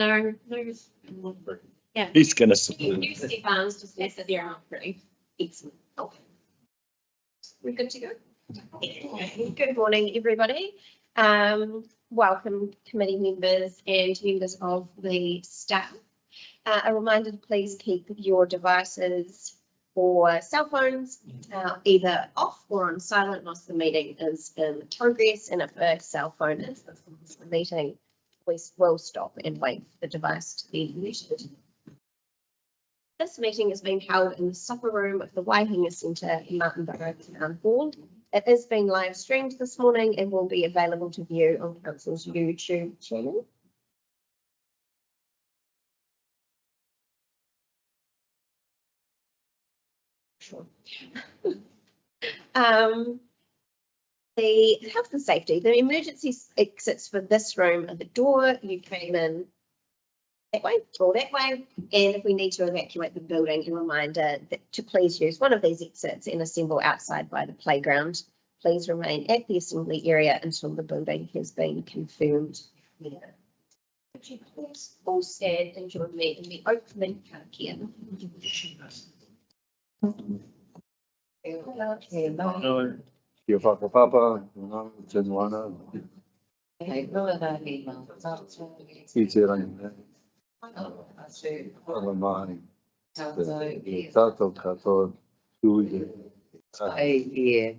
No. Yeah. He's going to support. New Steve Barnes just said they're not pretty. Excellent. Okay. We're good to go. Good morning, everybody. Welcome committee members and members of the staff. A reminder to please keep your devices or cell phones either off or on silent whilst the meeting is in progress. And if a cell phone is the meeting, we will stop and wait for the device to be muted. This meeting is being held in the supper room of the Waihinga Centre in Martinborough Town Hall. It is being live streamed this morning and will be available to view on Council's YouTube channel. Sure. The health and safety, the emergency exits for this room are the door. You came in that way or that way, and if we need to evacuate the building, a reminder that to please use one of these exits and assemble outside by the playground. Please remain at the assembly area until the building has been confirmed. Could you please all stand and join me in the opening karakia? Kia whakapapa, te moana, i te rangi, ala mai, e tātou katoa tui e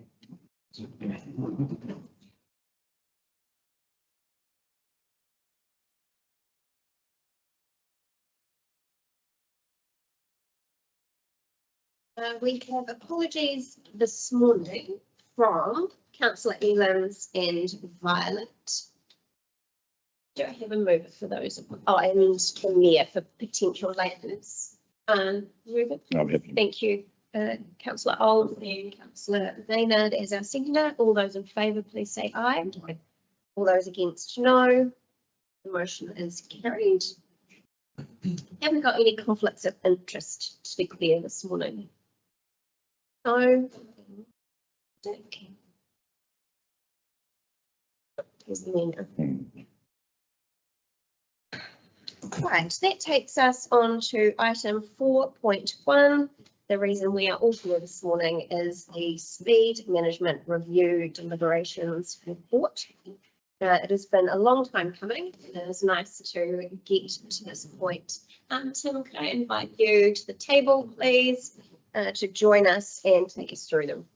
We have apologies this morning from Councillor Elams and Violet. Do I have a mover for those? Oh, and the Mayor for potential lateness. Mover. Thank you, Councillor Old and Councillor Maynard as our seconder. All those in favour, please say aye. All those against, no. The motion is carried. Haven't got any conflicts of interest to declare this morning. No. Okay. Right, that takes us on to item 4.1. The reason we are all here this morning is the Speed Management Review Deliberations report. It has been a long time coming. It is nice to get to this point. Tim, can I invite you to the table, please, to join us and take us through the report.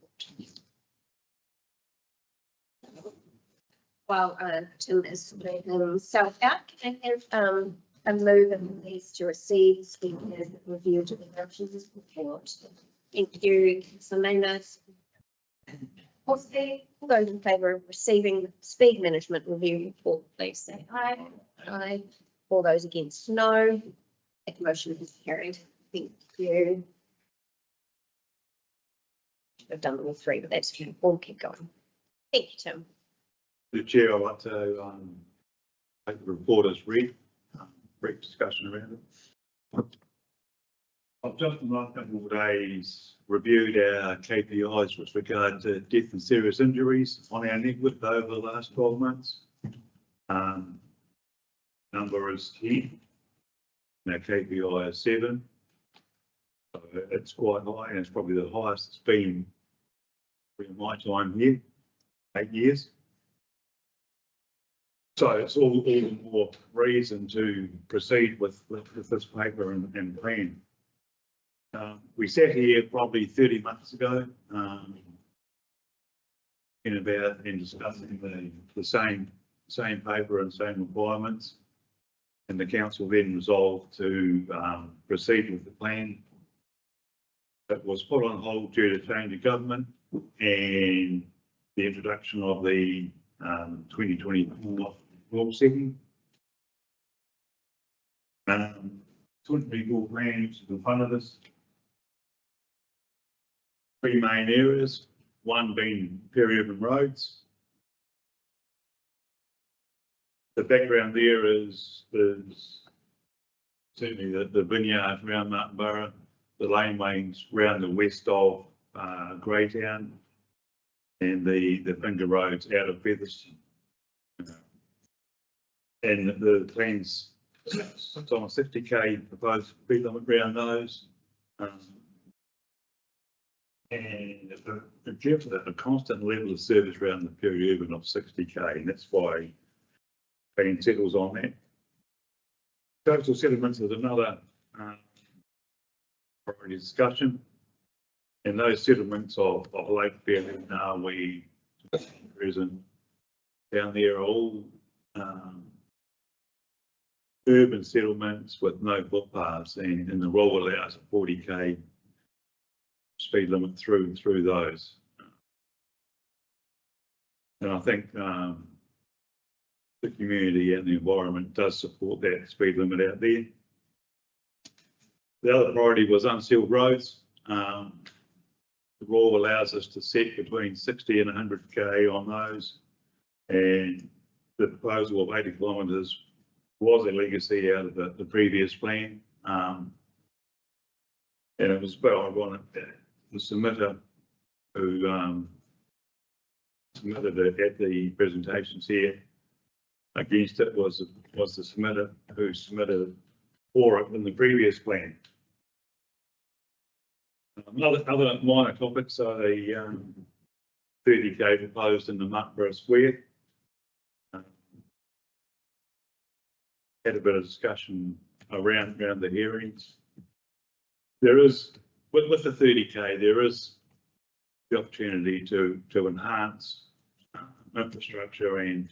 While Tim is sorting himself out, can I have a move and please to receive Speed Management Review Deliberations report? Thank you, Councillor Maynard. All those in favour of receiving the Speed Management Review report, please say aye. Aye. All those against, no. That motion is carried. Thank you. I've done all three, but that's good. We'll keep going. Thank you, Tim. The Chair, I'd like to take the report as read. Brief discussion around it. I've just in the last couple of days reviewed our KPIs with regard to death and serious injuries on our network over the last 12 months. Number is 10, and our KPI is 7. So it's quite high, and it's probably the highest it's been in my time here, 8 years. So it's all the more reason to proceed with this paper and plan. We sat here probably 30 months ago and discussing the same paper and same requirements, and the council then resolved to proceed with the plan. It was put on hold due to change of government and the introduction of the 2024 rule setting. 2024 plan is in front of us. 3 main areas, one being peri-urban roads. The background there is certainly the vineyards around Martinborough, the laneways around the west of Greytown, and the finger roads out of Featherston. And the plans It's on a 60k proposed speed limit around those. And a constant level of service around the peri-urban of 60k, and that's why Van settles on that. Coastal settlements is another priority discussion. And those settlements of Lake Fairley, Narwee, Prison, down there are all urban settlements with no footpaths, and the rule allows a 40k speed limit through those. And I think the community and the environment does support that speed limit out there. The other priority was unsealed roads. The law allows us to set between 60 and 100k on those, and the proposal of 80 kilometres was a legacy out of the previous plan, and it was well ironic that the submitter who submitted it at the presentations here against it was the submitter who submitted for it in the previous plan. Other minor topics are the 30k proposed in the Muckborough Square. Had a bit of discussion around the hearings. There is, with the 30k, there is the opportunity to enhance infrastructure and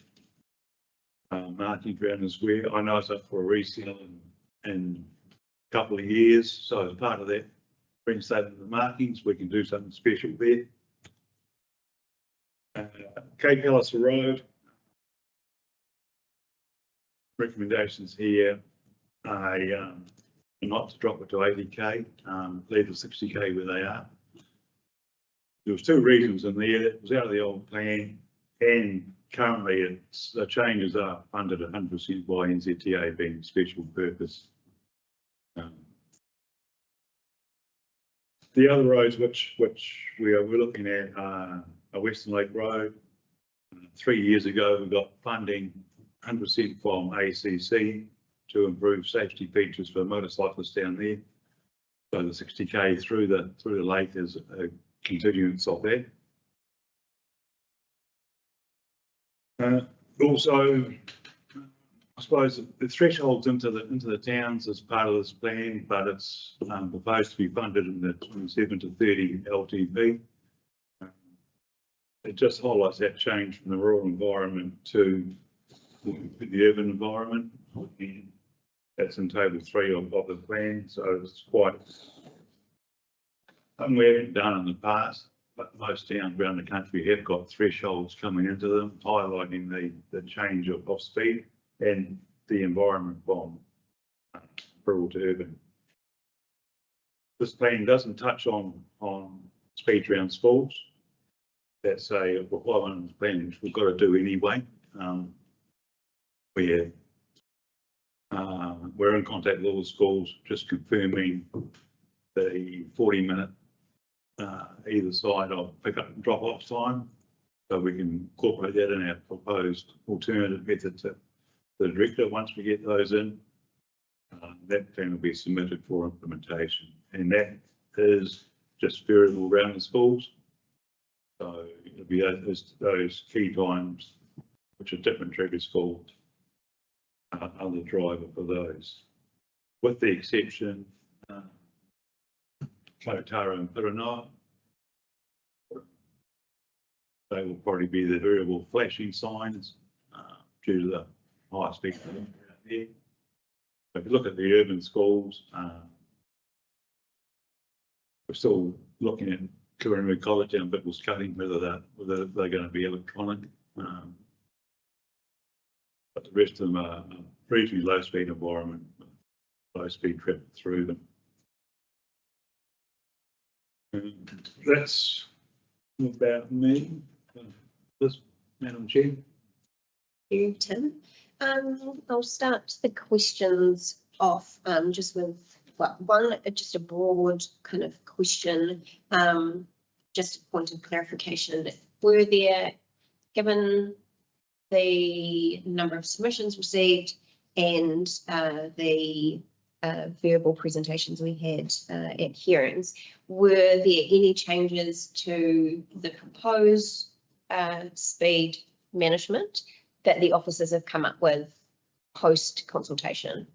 marking around the square. I know it's up for a resale in a couple of years, so as part of that reinstatement of the markings, we can do something special there. Cape Palliser Road. Recommendations here are not to drop it to 80k, leave the 60k where they are. There was two reasons in there. It was out of the old plan, and currently the changes are funded 100% by NZTA, being special purpose. The other roads which we're looking at are Western Lake Road. 3 years ago, we got funding 100% from ACC to improve safety features for motorcyclists down there. So the 60k through the lake is a continuance of that. Also, I suppose the thresholds into the towns is part of this plan, but it's proposed to be funded in the 27 to 30 LTP. It just highlights that change from the rural environment to the urban environment. And that's in table 3 of the plan, so it's quite something we haven't done in the past, but most towns around the country have got thresholds coming into them, highlighting the change of speed and the environment from rural to urban. This plan doesn't touch on speed around schools. That's a requirement in the plan which we've got to do anyway. We're in contact with all the schools, just confirming the 40-minute either side of pick-up and drop-off time, so we can incorporate that in our proposed alternative method to the director. Once we get those in, that plan will be submitted for implementation, and that is just variable around the schools. So it'll be those key times, which are different trigger schools, are the driver for those, with the exception Kotara and Piranoa. They will probably be the variable flashing signs due to the high speed out there. So if you look at the urban schools, we're still looking at Kuranui College and Bickles Cutting, whether they're going to be electronic. But the rest of them are reasonably low speed environment, low speed traffic through them. And that's about me. This, Madam Chair. Thank you, Tim. I'll start the questions off just with one, just a broad kind of question, just a point of clarification. Were there, given the number of submissions received and the verbal presentations we had at hearings, were there any changes to the proposed speed management that the officers have come up with post consultation?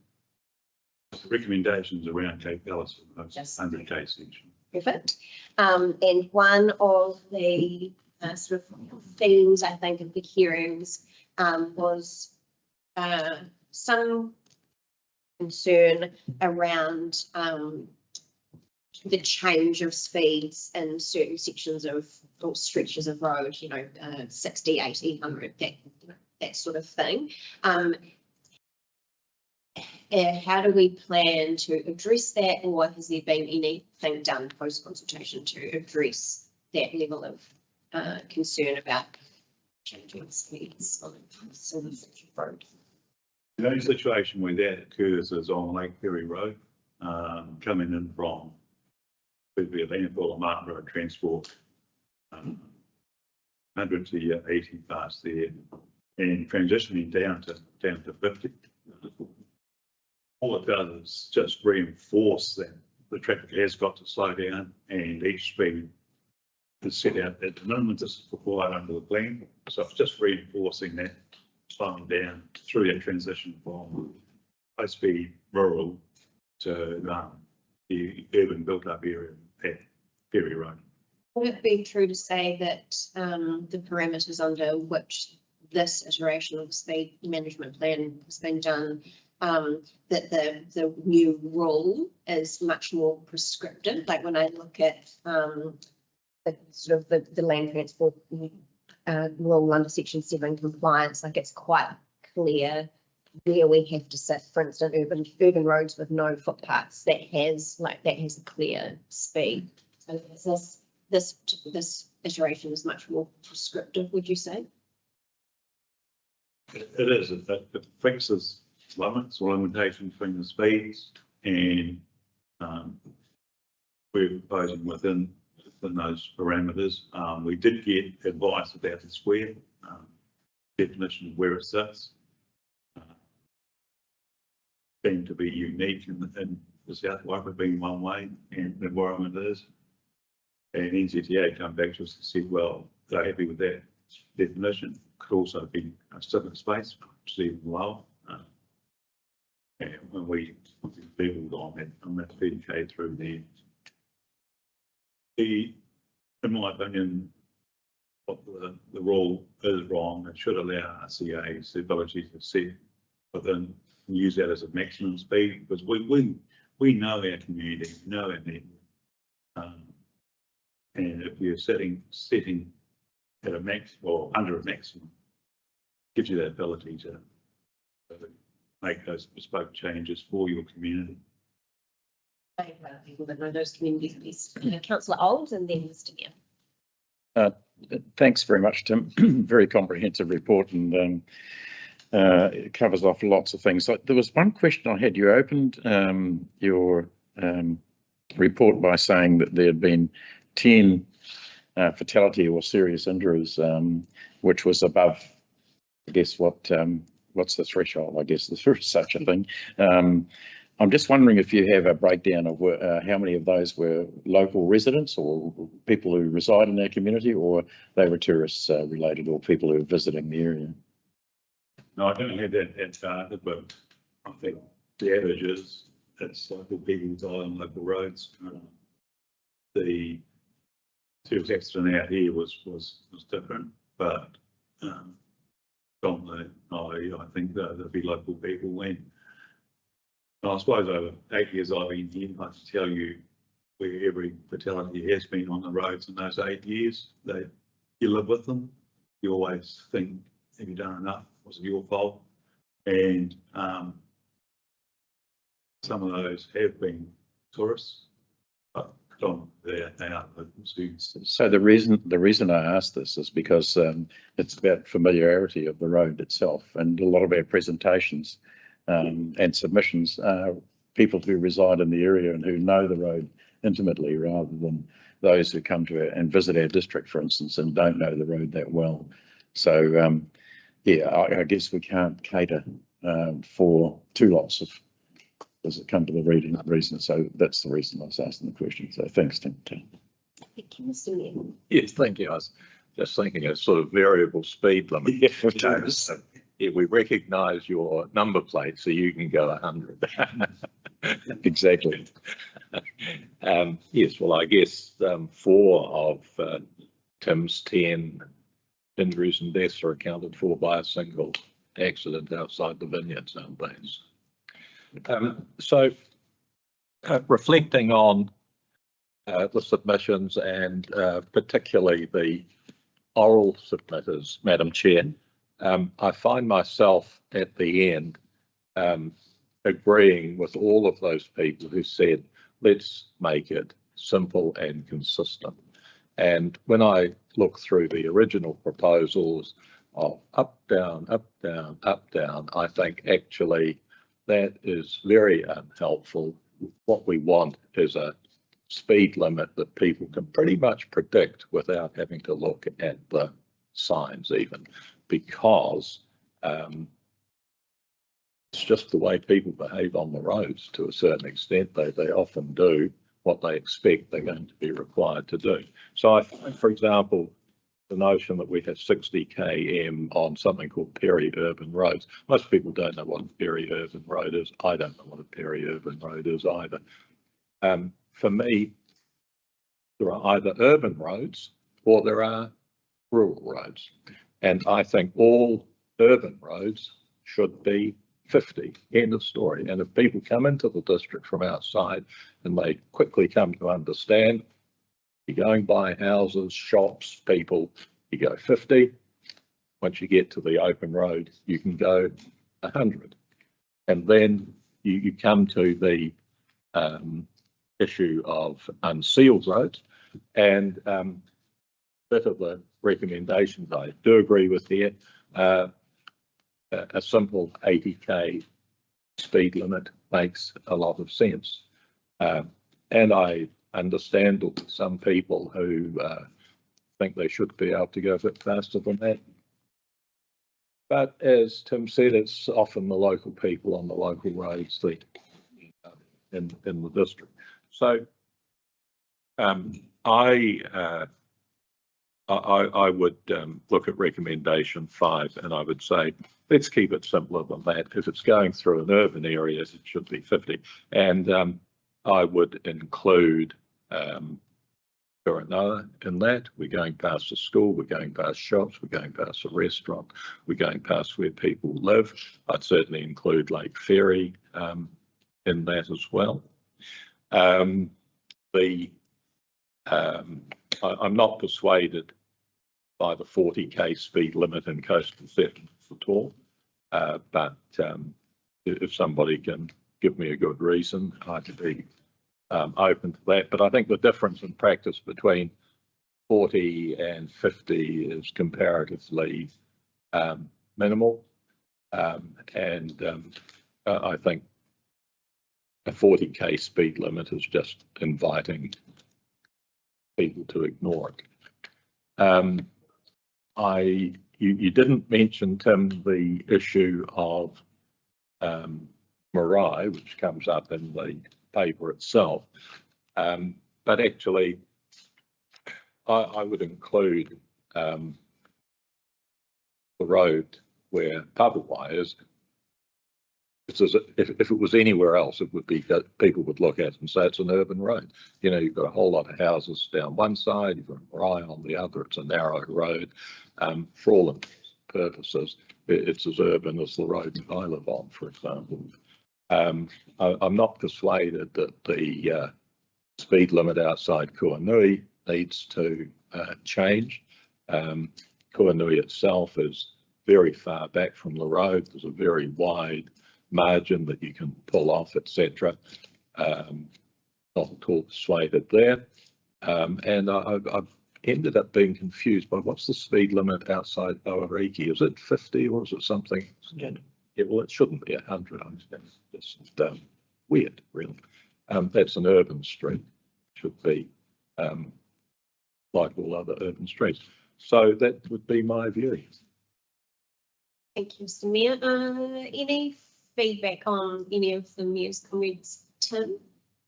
Recommendations around Cape Palace for those Yes. 100K section. Perfect. And one of the sort of themes, I think, of the hearings was some concern around the change of speeds in certain sections of or stretches of road, 60, 80, 100, that sort of thing. How do we plan to address that, or has there been anything done post consultation to address that level of concern about changing speeds on certain sections of road? The only situation where that occurs is on Lake Perry Road, coming in from could be a landfall or Martin Road transport, 100 to 80 past there, and transitioning down to 50. All it does is just reinforce that the traffic has got to slow down, and each speed is set out at the minimum distance required under the plan. So it's just reinforcing that slowing down through that transition from high speed rural to the urban built up area at Perry Road. Would it be true to say that the parameters under which this iteration of the speed management plan has been done, that the new rule is much more prescriptive? Like when I look at the sort of the land transport rule under section 7 compliance, like it's quite clear where we have to sit. For instance, urban roads with no footpaths, that has a clear speed. So this iteration is much more prescriptive, would you say? It is. It fixes limits or limitations between the speeds, and we're proposing within those parameters. We did get advice about the square definition of where it sits. Seemed to be unique in the South Waikato being one way, and the environment is. And NZTA come back to us and said, well, they're happy with that definition. Could also be a civic space, which is even lower. And when we leveled on that 30K through there, in my opinion, what the rule is wrong. It should allow RCAs the ability to set within and use that as a maximum speed, because we know our community, we know our network. And if you're setting at a max or under a maximum, gives you that ability to make those bespoke changes for your community. People that know those communities best. Councillor Olds and then Mr. Mayor. Thanks very much, Tim. Very comprehensive report, and it covers off lots of things. There was one question I had. You opened your report by saying that there had been 10 fatality or serious injuries, which was above, I guess, what's the threshold? I guess there is such a thing. I'm just wondering if you have a breakdown of how many of those were local residents or people who reside in their community, or they were tourists related, or people who are visiting the area. No, I don't have that data, but I think the average is it's local people who die on local roads. The serious accident out here was different, but I think there'll be local people when. I suppose over 8 years I've been here, I can tell you where every fatality has been on the roads in those 8 years. You live with them. You always think, have you done enough? Was it your fault? And some of those have been tourists, but they are local students. So the reason I asked this is because it's about familiarity of the road itself, and a lot of our presentations and submissions are people who reside in the area and who know the road intimately, rather than those who come to and visit our district, for instance, and don't know the road that well. So yeah, I guess we can't cater for 2 lots of, does it come to the reason? So that's the reason I was asking the question. So thanks, Tim. Thank you, Mr. Mayor. Yes, thank you. I was just thinking a sort of variable speed limit. Yeah, it is. Yeah, we recognise your number plate, so you can go 100. Exactly. Yes, well, I guess 4 of Tim's 10 injuries and deaths are accounted for by a single accident outside the vineyards nowadays. So reflecting on the submissions and particularly the oral submitters, Madam Chair, I find myself at the end agreeing with all of those people who said, let's make it simple and consistent. And when I look through the original proposals of up, down, up, down, up, down, I think actually that is very unhelpful. What we want is a speed limit that people can pretty much predict without having to look at the signs even, because it's just the way people behave on the roads to a certain extent. They often do what they expect they're going to be required to do. So I find, for example, the notion that we have 60 km on something called peri-urban roads. Most people don't know what a peri-urban road is. I don't know what a peri-urban road is either. For me, there are either urban roads or there are rural roads. And I think all urban roads should be 50, end of story. And if people come into the district from outside and they quickly come to understand, you're going by houses, shops, people, you go 50. Once you get to the open road, you can go 100. And then you come to the issue of unsealed roads. And bit of the recommendations I do agree with here. A simple 80k speed limit makes a lot of sense. And I understand some people who think they should be able to go a bit faster than that. But as Tim said, it's often the local people on the local roads that in the district. So I would look at recommendation 5 and I would say, let's keep it simpler than that. If it's going through an urban area, it should be 50. And I would include Coronado in that. We're going past a school, we're going past shops, we're going past a restaurant, we're going past where people live. I'd certainly include Lake Ferry in that as well. I'm not persuaded by the 40k speed limit in coastal settlements at all, but if somebody can give me a good reason, I'd be open to that. But I think the difference in practice between 40 and 50 is comparatively minimal, and I think a 40k speed limit is just inviting people to ignore it. You didn't mention, Tim, the issue of Marai, which comes up in the paper itself, but actually I would include the road where Papawai is. If it was anywhere else, it would be that people would look at it and say it's an urban road. You know, you've got a whole lot of houses down one side, you've got Marai on the other. It's a narrow road. For all intents and purposes, it's as urban as the road that I live on, for example. I'm not persuaded that the speed limit outside Kuanui needs to change. Kuanui itself is very far back from the road. There's a very wide margin that you can pull off, etc. Not at all persuaded there. And I've ended up being confused by what's the speed limit outside Oariki? Is it 50 or is it something? Yeah, well, it shouldn't be 100. It's just weird, really. That's an urban street. Should be like all other urban streets. So that would be my view. Thank you, Mr. Mayor. Any feedback on any of the mayor's comments, Tim?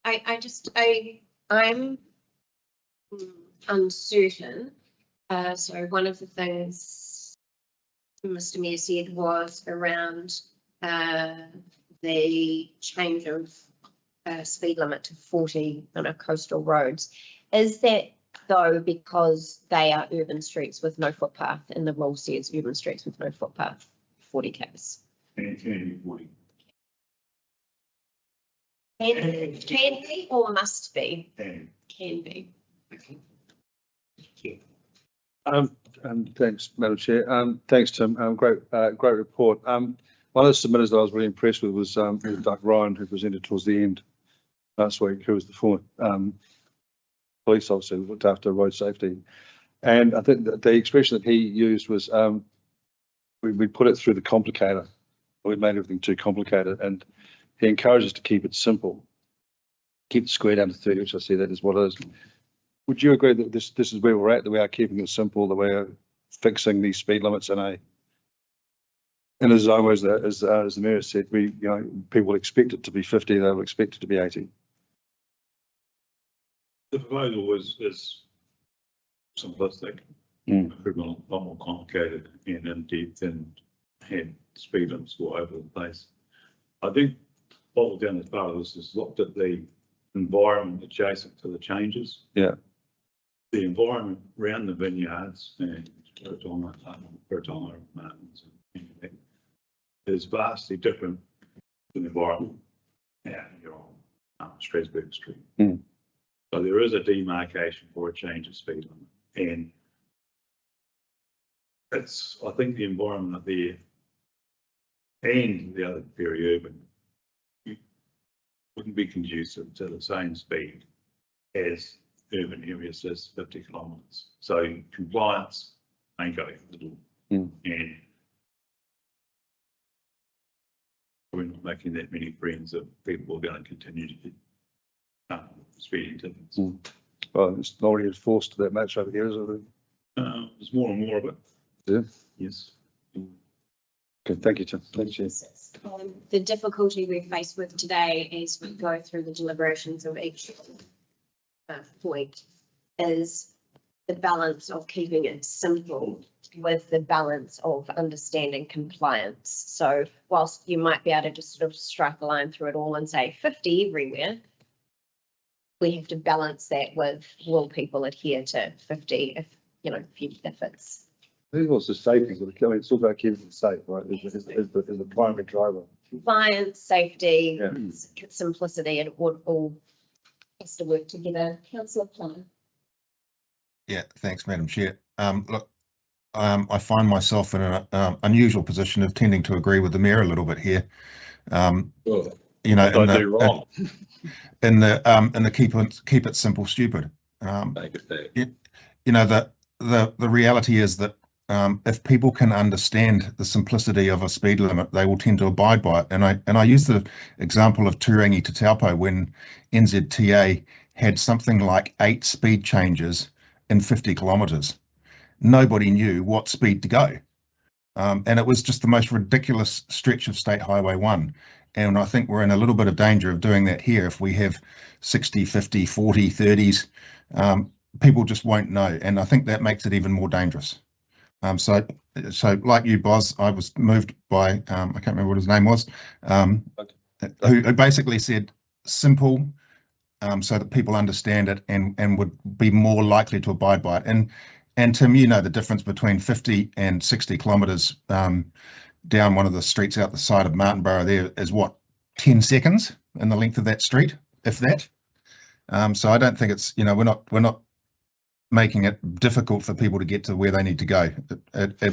I'm uncertain. So one of the things Mr. Mayor said was around the change of speed limit to 40 on our coastal roads. Is that though because they are urban streets with no footpath and the rule says urban streets with no footpath, 40 k's? And it can be 40. Can be or must be? And Can be. And thanks, Madam Chair. Thanks, Tim. Great report. One of the submitters that I was really impressed with was Doug Ryan, who presented towards the end last week, who was the former police officer who looked after road safety. And I think that the expression that he used was we put it through the complicator. We made everything too complicated, and he encouraged us to keep it simple. Keep the square down to 30, which I see that is what it is. Would you agree that this is where we're at, that we are keeping it simple, that we're fixing these speed limits in a zone where, as the Mayor said, people expect it to be 50, they will expect it to be 80. the proposal is simplistic, a lot more complicated and in depth and had speed limits all over the place. I think what we've done as part of this is looked at the environment adjacent to the changes. Yeah. The environment around the vineyards and Peritona Mountains is vastly different than the environment out here on Strasbourg Street. So there is a demarcation for a change of speed limit, and I think the environment up there and the other very urban wouldn't be conducive to the same speed as urban areas as 50 kilometres. So compliance ain't going a little, and we're not making that many friends of people who are going to continue to get speeding tickets. Well, it's not already enforced that much over here, is it? There's more and more of it. Yeah. Yes. Okay, thank you, Tim. Thank you. The difficulty we're faced with today as we go through the deliberations of each point is the balance of keeping it simple with the balance of understanding compliance. So whilst you might be able to just sort of strike a line through it all and say 50 everywhere, we have to balance that with, will people adhere to 50 if it's. I think also safety, it's all about keeping it safe, right? Is the primary driver. Compliance, safety, simplicity, and all has to work together. Councillor Plum. Yeah, thanks, Madam Chair. Look, I find myself in an unusual position of tending to agree with the Mayor a little bit here. In the keep it simple, stupid. The reality is that if people can understand the simplicity of a speed limit, they will tend to abide by it. And I use the example of Turangi to Taupo when NZTA had something like 8 speed changes in 50 kilometres. Nobody knew what speed to go. And it was just the most ridiculous stretch of State Highway 1. And I think we're in a little bit of danger of doing that here. If we have 60, 50, 40, 30s, people just won't know. And I think that makes it even more dangerous. So like you, Boz, I was moved by, I can't remember what his name was, who basically said simple, so that people understand it and would be more likely to abide by it. And Tim, you know the difference between 50 and 60 kilometres down one of the streets out the side of Martinborough there is what, 10 seconds in the length of that street, if that. So I don't think it's, we're not making it difficult for people to get to where they need to go.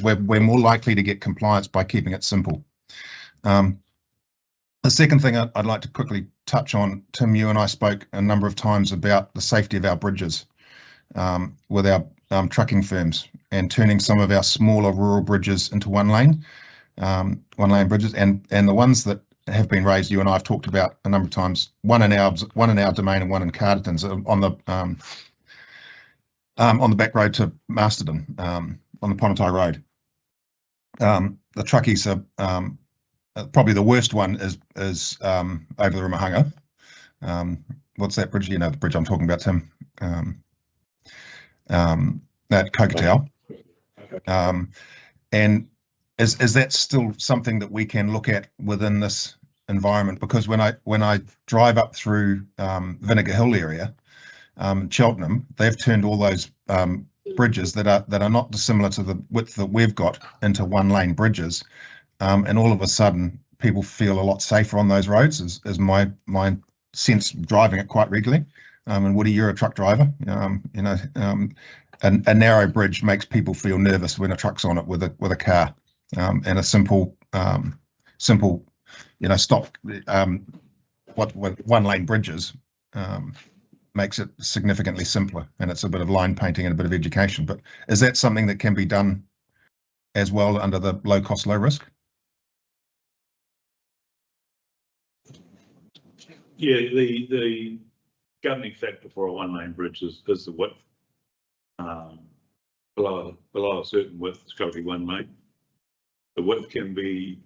We're more likely to get compliance by keeping it simple. The second thing I'd like to quickly touch on, Tim, you and I spoke a number of times about the safety of our bridges with our trucking firms and turning some of our smaller rural bridges into one lane bridges, and the ones that have been raised, you and I have talked about a number of times, one in our domain and one in Carterton's on the back road to Masterton, on the Ponatai Road. The truckies are probably the worst one is over the Rimahanga. What's that bridge? You know the bridge I'm talking about, Tim. At Kokotau. And is that still something that we can look at within this environment? Because when I drive up through Vinegar Hill area, Cheltenham, they've turned all those bridges that are not dissimilar to the width that we've got into one lane bridges, and all of a sudden people feel a lot safer on those roads. Is my sense driving it quite regularly. And Woody, you're a truck driver. You know, a narrow bridge makes people feel nervous when a truck's on it with a car, and a simple, you know, stop. What one lane bridges makes it significantly simpler, and it's a bit of line painting and a bit of education. But is that something that can be done as well under the low cost, low risk? Yeah, the governing factor for a one-lane bridge is the width. Below a certain width, it's got to be 1 lane. The width can be,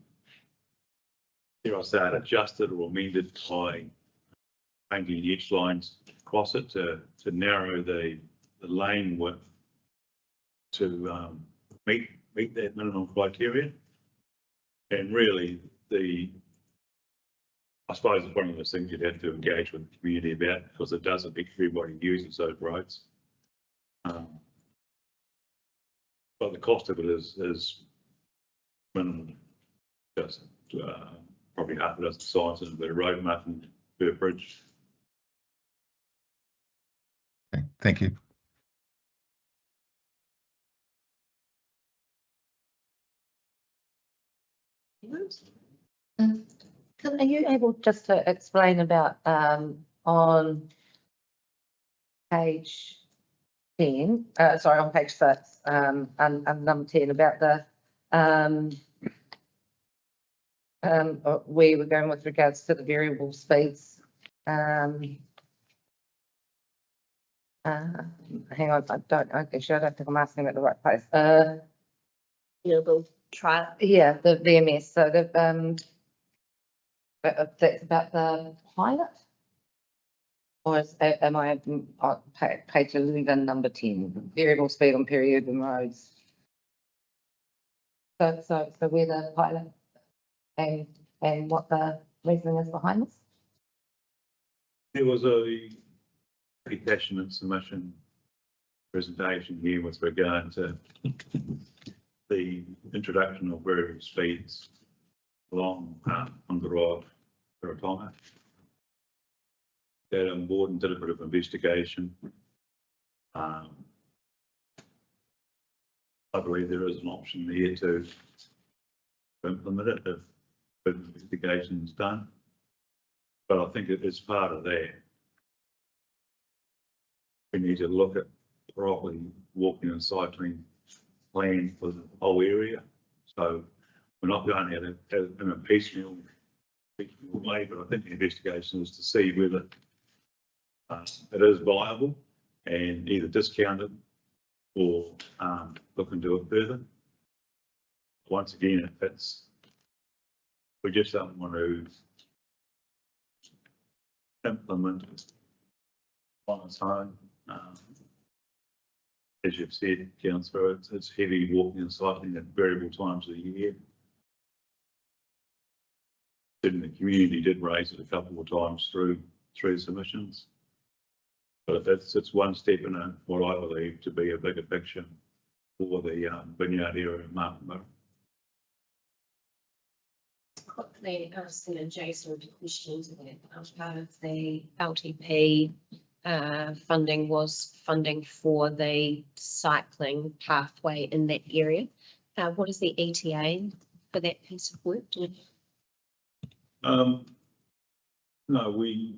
here I say, adjusted or amended by painting edge lines across it to narrow the lane width to meet that minimum criteria. And really, I suppose it's one of those things you'd have to engage with the community about, because it does affect everybody who uses those roads. But the cost of it is minimum, just probably half a dozen signs and a bit of road marking per bridge. Okay, thank you. Are you able just to explain about on page 10, sorry, on page 6 and number 10 about the where we're going with regards to the variable speeds? Hang on, I don't think I'm asking about the right place. Renewable trial. Yeah, the VMS. So the that's about the pilot, or am I on page 11, number 10, variable speed on peri-urban roads? So where the pilot and what the reasoning is behind this? There was a pretty passionate submission presentation here with regard to the introduction of variable speeds along on the road for a time. Got on board and did a bit of investigation. I believe there is an option there to implement it if investigation is done. But I think it is part of that. We need to look at properly walking and cycling plan for the whole area. So we're not going at it in a piecemeal way, but I think the investigation is to see whether it is viable and either discount it or look into it further. Once again, we just don't want to implement it on its own. As you've said, Councillor, it's heavy walking and cycling at variable times of the year. Certainly the community did raise it a couple of times through submissions. But it's one step in what I believe to be a bigger picture for the vineyard area of Martinborough. Quickly asking adjacent questions about part of the LTP funding was funding for the cycling pathway in that area. What is the ETA for that piece of work? No, we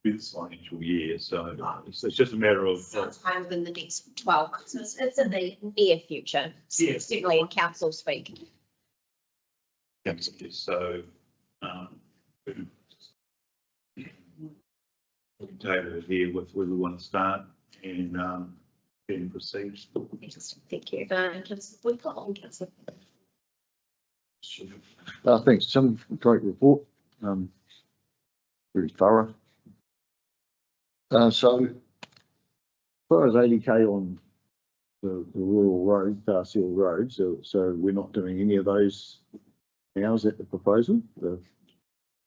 this financial year, so it's just a matter of Sometime within the next 12 months. It's in the near future. Yes. Certainly in council speak. yes, so we can table it here with where we want to start and then proceed. Thank you. Just we've got on council. Thanks, Tim. Great report. Very thorough. So, as far as 80K on the rural road, Darcy Road, so we're not doing any of those now. Is that the proposal? The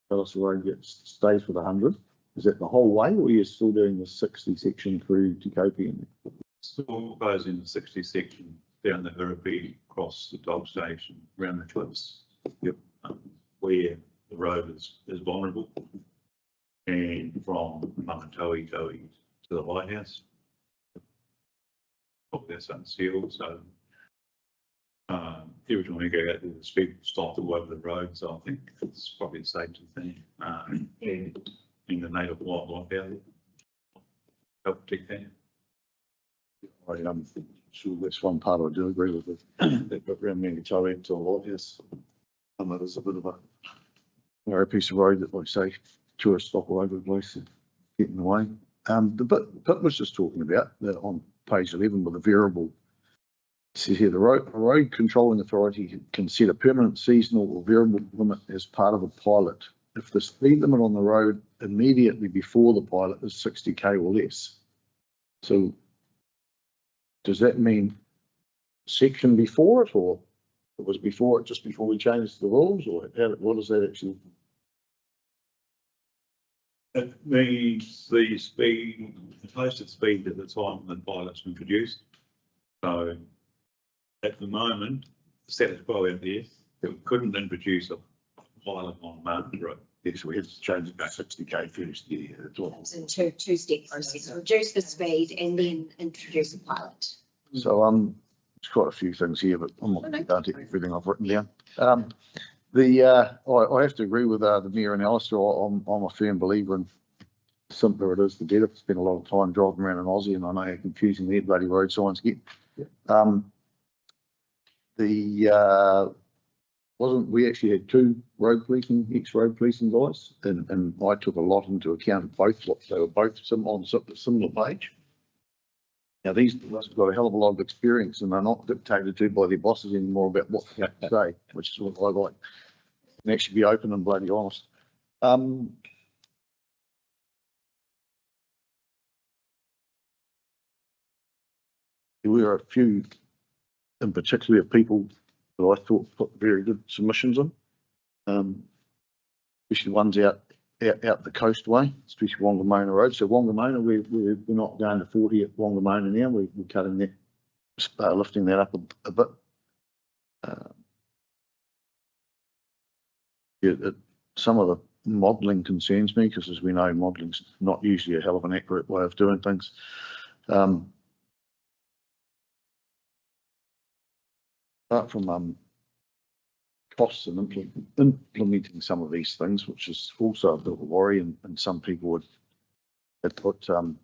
Darcy Road stays with 100. Is that the whole way, or are you still doing the 60 section through to Copian? Still goes in the 60 section down the Hurripee, across the dog station, around the cliffs. Yep. Where the road is vulnerable. And from Mamatoe to the lighthouse. That's unsealed, so every time you go out there, the speed stops all over the road, so I think it's probably a safety thing. And in the native wildlife out there. Help protect that. Sure, that's one part I do agree with, that bit around Mamatoe to the lighthouse. That is a bit of a narrow piece of road that, like say, tourists stop all over the place and get in the way. The bit was just talking about that on page 11 with a variable. It says here, the road controlling authority can set a permanent, seasonal or variable limit as part of a pilot if the speed limit on the road immediately before the pilot is 60k or less. So does that mean section before it, or it was before it, just before we changed the rules, or what does that actually? It means the speed, the posted speed at the time the pilot's been produced. So at the moment, status quo out there, it couldn't introduce a pilot on Martin Road. Yes, we had to change it to 60k first. Yeah, that's all. It's in two-step process, reduce the speed and then introduce a pilot. So there's quite a few things here, but I'm not going to take everything I've written down. I have to agree with the Mayor and Alistair. I'm a firm believer in the simpler it is, the better. I've spent a lot of time driving around in Aussie, and I know how confusing their bloody road signs get. We actually had two ex-road policing guys, and I took a lot into account of both. They were both on a similar page. Now, these guys have got a hell of a lot of experience, and they're not dictated to by their bosses anymore about what they have to say, which is what I like. And actually be open and bloody honest. There were a few, in particular, of people that I thought put very good submissions in, especially ones out the coastway, especially Wangamona Road. So Wangamona, we're not going to 40 at Wangamona now. We're cutting that, lifting that up a bit. Some of the modelling concerns me, because as we know, modelling's not usually a hell of an accurate way of doing things. Apart from costs and implementing some of these things, which is also a bit of a worry, and some people would put as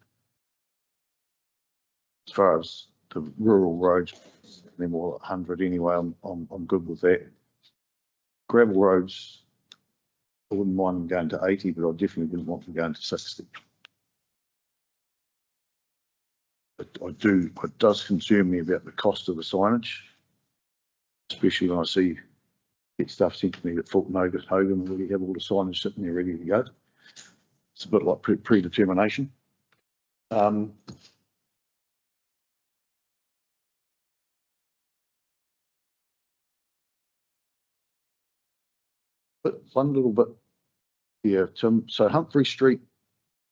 far as the rural roads, they're more like 100 anyway. I'm good with that. Gravel roads, I wouldn't mind them going to 80, but I definitely wouldn't want them going to 60. But it does concern me about the cost of the signage, especially when I see get stuff sent to me that Fulton Hogan really have all the signage sitting there ready to go. It's a bit like predetermination. But one little bit here, Tim. So Humphrey Street,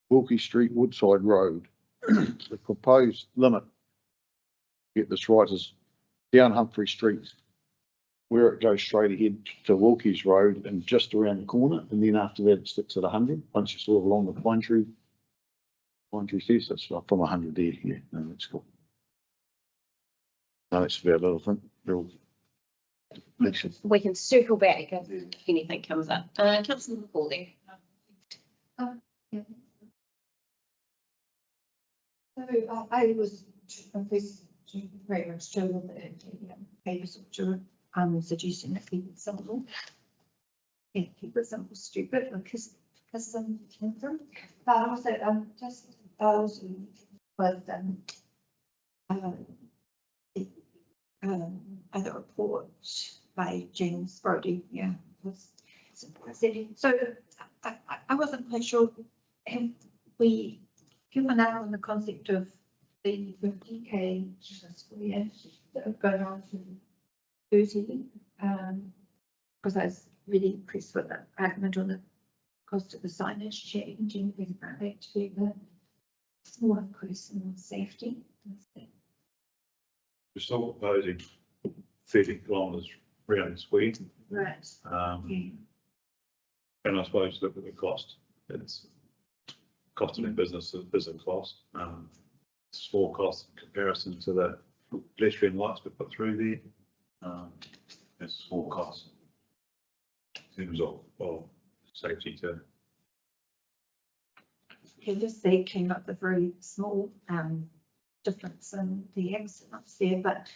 Wilkie Street, Woodside Road, the proposed limit, get this right, is down Humphrey Street, where it goes straight ahead to Wilkie's Road and just around the corner, and then after that it sticks at 100. Once you sort of along the pine tree stairs, that's from 100 there. Yeah, no, that's cool. No, that's about it, I think. We can circle back if anything comes up. Councillor McCauley. So I was very much troubled that papers suggesting that people sample. Yeah, people sample stupid because some cancer. But also just with other reports by James Brody, yeah. Was surprising. So I wasn't quite sure, have we given up on the concept of the 50K square that would go down to 30? Because I was really impressed with the argument on the cost of the signage change and everything about that to be the small personal safety. We're still proposing 30 kilometres round square. Right. And I suppose look at the cost. It's cost of doing business is a cost. Small cost in comparison to the pedestrian lights we put through there. It's a small cost in terms of safety to. Just they came up with a very small difference in the accidents there, but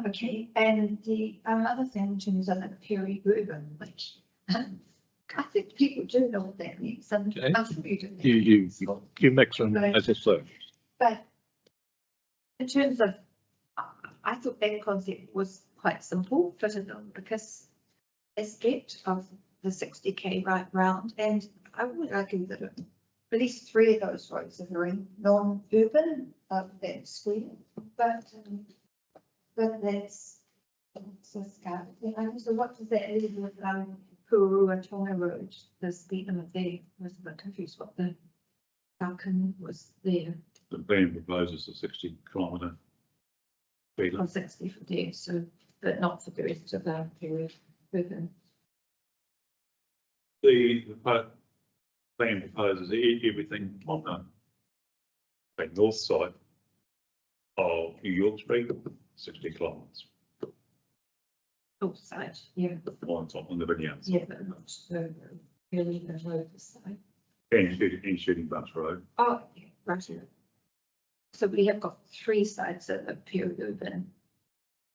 okay. And the other thing in terms of the peri-urban, which I think people do know what that means. And Okay. I'm sure you do. You mix them as a service. But in terms of, I thought that concept was quite simple, fitted on because aspect of the 60K right round, and I would argue that at least 3 of those roads are very non-urban of that square, but that's so scarred. So what does that leave with Puru and Tonga Road? The speed limit there was a bit confused what the outcome was there. The plan proposes a 60 kilometre speed Or limit. 60 for there, so, but not for the rest of the period. Urban. The plan proposes everything on the north side of New York Street, 60 kilometres. North side, yeah, On the vineyard. yeah, but not the really the road side. And shooting bus road. Oh, yeah, right here. So we have got 3 sides that are pure urban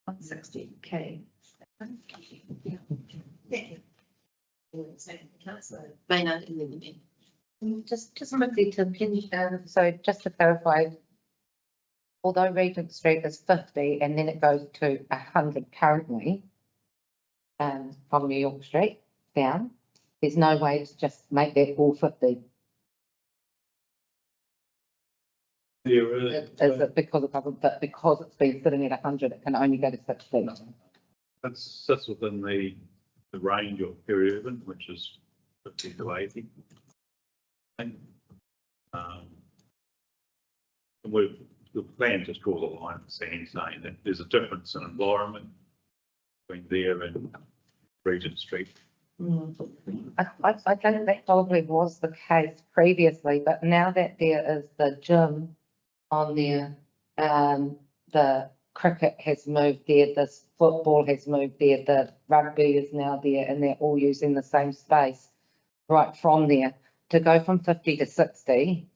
on 60K. Yeah. Thank you. Maynard and then the Ben. Just quickly to finish, so just to clarify, although Regent Street is 50 and then it goes to 100 currently, from New York Street down, there's no way to just make that all 50. There Is it because it doesn't, but because it's been sitting at 100, it can only go to 60? that sits within the range of peri-urban, which is 50 to 80. And the plan just draws a line in the sand saying that there's a difference in environment between there and Regent Street. I think that probably was the case previously, but now that there is the gym on there, the cricket has moved there, the football has moved there, the rugby is now there, and they're all using the same space right from there. To go from 50 to 60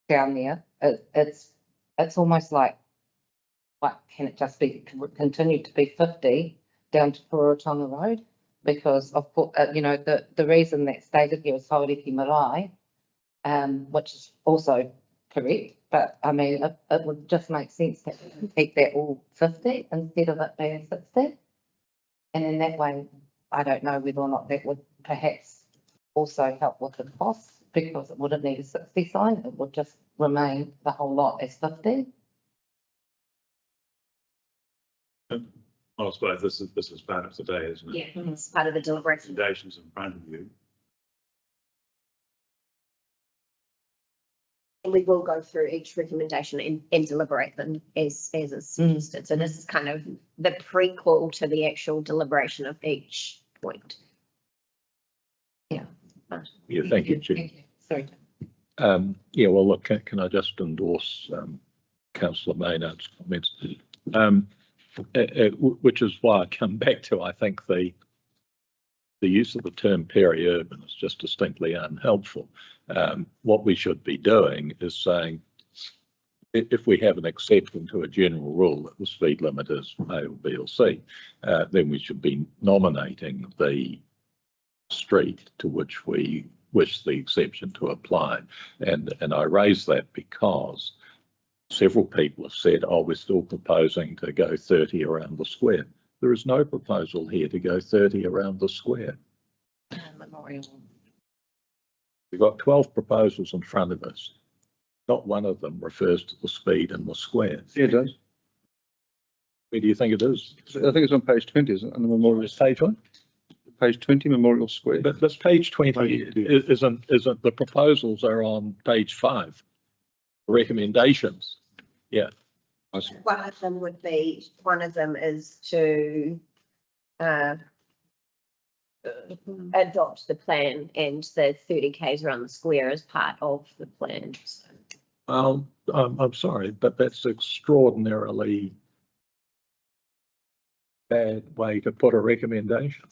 down there, it's almost like, what, can it just be, continue to be 50 down to Purotonga Road? Because of course, you know, the reason that's stated here is Hauriki Marae, which is also correct, but I mean, it would just make sense to keep that all 50 instead of it being 60. And in that way, I don't know whether or not that would perhaps also help with the costs, because it wouldn't need a 60 sign, it would just remain the whole lot as 50. I suppose this is part of today, isn't it? Yeah, it's part of the deliberation. Recommendations in front of you. And we will go through each recommendation and deliberate them as is suggested. So this is kind of the prequel to the actual deliberation of each point. Yeah. Yeah, thank you, Chair. Thank you. Sorry. Yeah, well, look, can I just endorse councillor Maynard's comments? Which is why I come back to, I think the use of the term peri-urban is just distinctly unhelpful. What we should be doing is saying, if we have an exception to a general rule that the speed limit is A or B or C, then we should be nominating the street to which we wish the exception to apply. And I raise that because several people have said, oh, we're still proposing to go 30 around the square. There is no proposal here to go 30 around the square. Memorial. We've got 12 proposals in front of us. Not one of them refers to the speed in the square. Yeah, it does. Where do you think it is? I think it's on page 20, isn't it? On the Memorial, Page one? page 20, Memorial Square. But page 20 isn't the proposals are on page 5. Recommendations. Yeah. One of them would be, one of them is to adopt the plan and the 30 Ks around the square as part of the plan. So, Well, I'm sorry, but that's extraordinarily bad way to put a recommendation.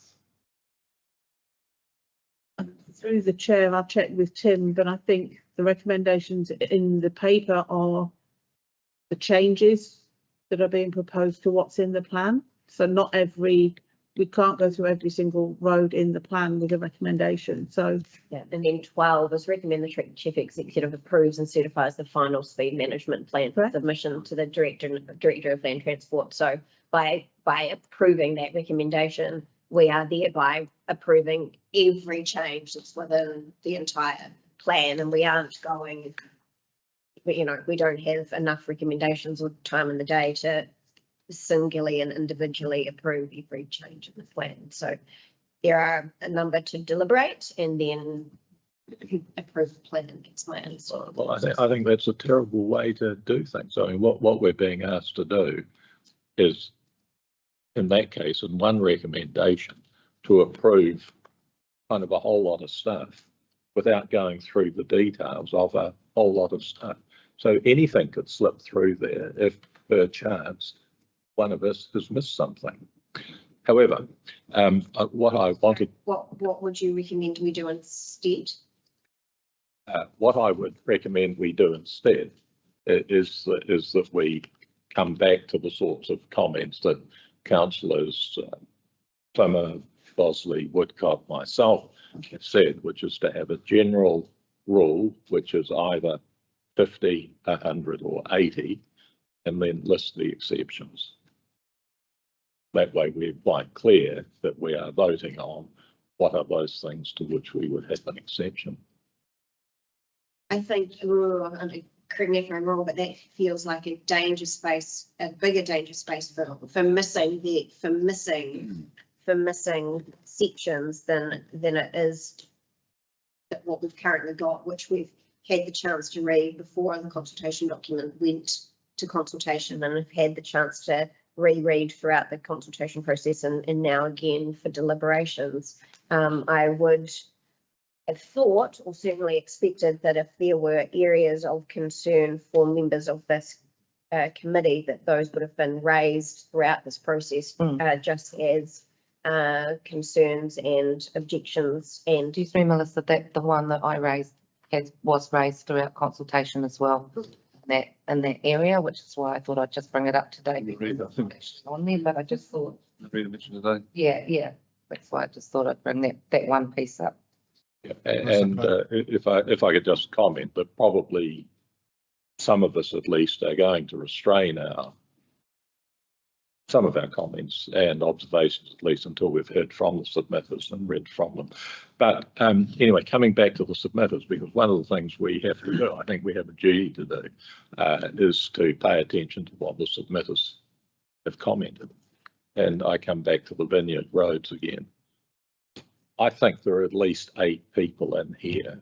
Through the chair, I'll check with Tim, but I think the recommendations in the paper are the changes that are being proposed to what's in the plan. So not every, we can't go through every single road in the plan with a recommendation. So yeah, and then 12 is recommend the chief executive approves and certifies the final speed management plan for Correct. submission to the director of land transport. So by approving that recommendation, we are thereby approving every change that's within the entire plan, and we aren't going, you know, we don't have enough recommendations or time in the day to singularly and individually approve every change in the plan. So there are a number to deliberate and then approve the plan. That's my answer. Well, I think that's a terrible way to do things. I mean, what we're being asked to do is, in that case, in one recommendation, to approve kind of a whole lot of stuff without going through the details of a whole lot of stuff. So anything could slip through there if, per chance, one of us has missed something. However, what I wanted, What would you recommend we do instead? what I would recommend we do instead is that we come back to the sorts of comments that councillors Plummer, Bosley, Woodcock, myself have said, which is to have a general rule, which is either 50, 100 or 80, and then list the exceptions. That way we're quite clear that we are voting on what are those things to which we would have an exception. I think, correct me if I'm wrong, but that feels like a danger space, a bigger danger space for missing sections than it is what we've currently got, which we've had the chance to read before the consultation document went to consultation, and have had the chance to reread throughout the consultation process and now again for deliberations. I would have thought, or certainly expected, that if there were areas of concern for members of this committee, that those would have been raised throughout this process, just as concerns and objections. And Do you see, Melissa, that the one that I raised was raised throughout consultation as well in that area, which is why I thought I'd just bring it up today. Agreed, I think It's on there, but I just thought, I've mentioned today. yeah, that's why I just thought I'd bring that one piece up. Yeah, and if I could just comment that probably some of us at least are going to restrain some of our comments and observations, at least until we've heard from the submitters and read from them. But anyway, coming back to the submitters, because one of the things we have to do, I think we have a duty to do, is to pay attention to what the submitters have commented. And I come back to the Vineyard Roads again. I think there are at least 8 people in here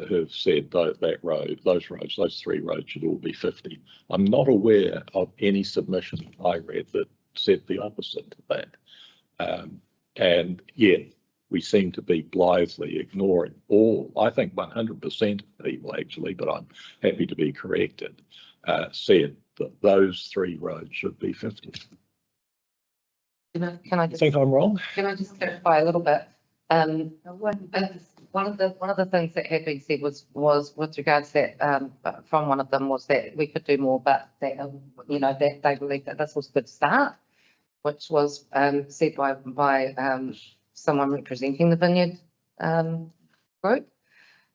who've said those 3 roads should all be 50. I'm not aware of any submission I read that said the opposite to that. And yet we seem to be blithely ignoring all, I think 100% of people actually, but I'm happy to be corrected, said that those 3 roads should be 50. Can I I just think I'm wrong. Can I just clarify a little bit? One of the things that had been said was with regards to that, from one of them was that we could do more, but that, that they believe that this was a good start, which was said by someone representing the Vineyard group,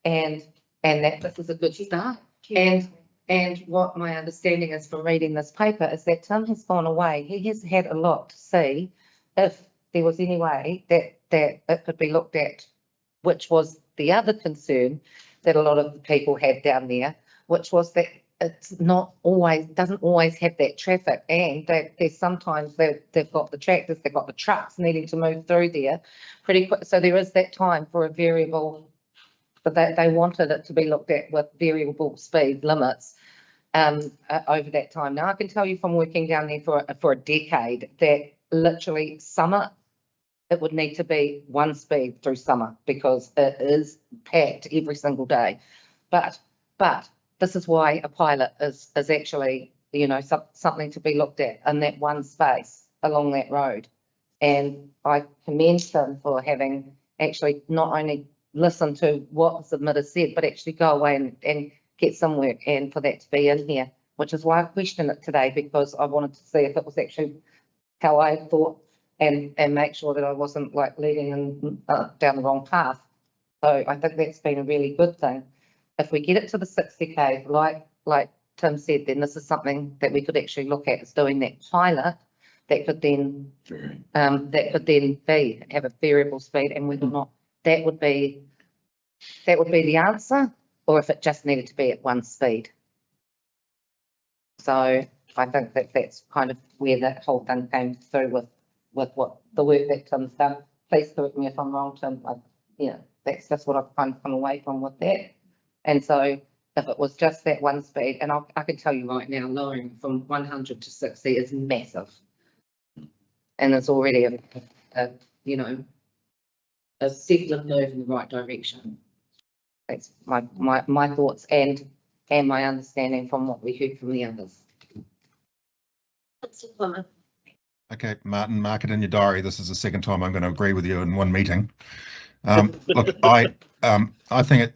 and that this is a good start. And And what my understanding is from reading this paper is that Tim has gone away. He has had a lot to see if there was any way that it could be looked at, which was the other concern that a lot of the people had down there, which was that it's not always, doesn't always have that traffic, and that there's sometimes they've got the tractors, they've got the trucks needing to move through there pretty quick. So there is that time for a variable, but they wanted it to be looked at with variable speed limits over that time. Now I can tell you from working down there for a decade that literally summer, it would need to be one speed through summer because it is packed every single day. But this is why a pilot is actually, you know, something to be looked at in that one space along that road. And I commend them for having actually not only listened to what the submitter said, but actually go away and get some work and for that to be in here, which is why I questioned it today, because I wanted to see if it was actually how I thought and make sure that I wasn't like leading in, down the wrong path. So I think that's been a really good thing. If we get it to the 60K, like Tim said, then this is something that we could actually look at, is doing that pilot that could then have a variable speed, and whether or not that would be the answer, or if it just needed to be at one speed. So I think that that's kind of where that whole thing came through with what the work that Tim's done. Please correct me if I'm wrong, Tim. That's just what I've kind of come away from with that. And so if it was just that one speed, and I can tell you right now, lowering from 100 to 60 is massive. And it's already a secular move in the right direction. That's my thoughts and my understanding from what we heard from the others. Okay, Martin, mark it in your diary. This is the second time I'm going to agree with you in one meeting. Look, I think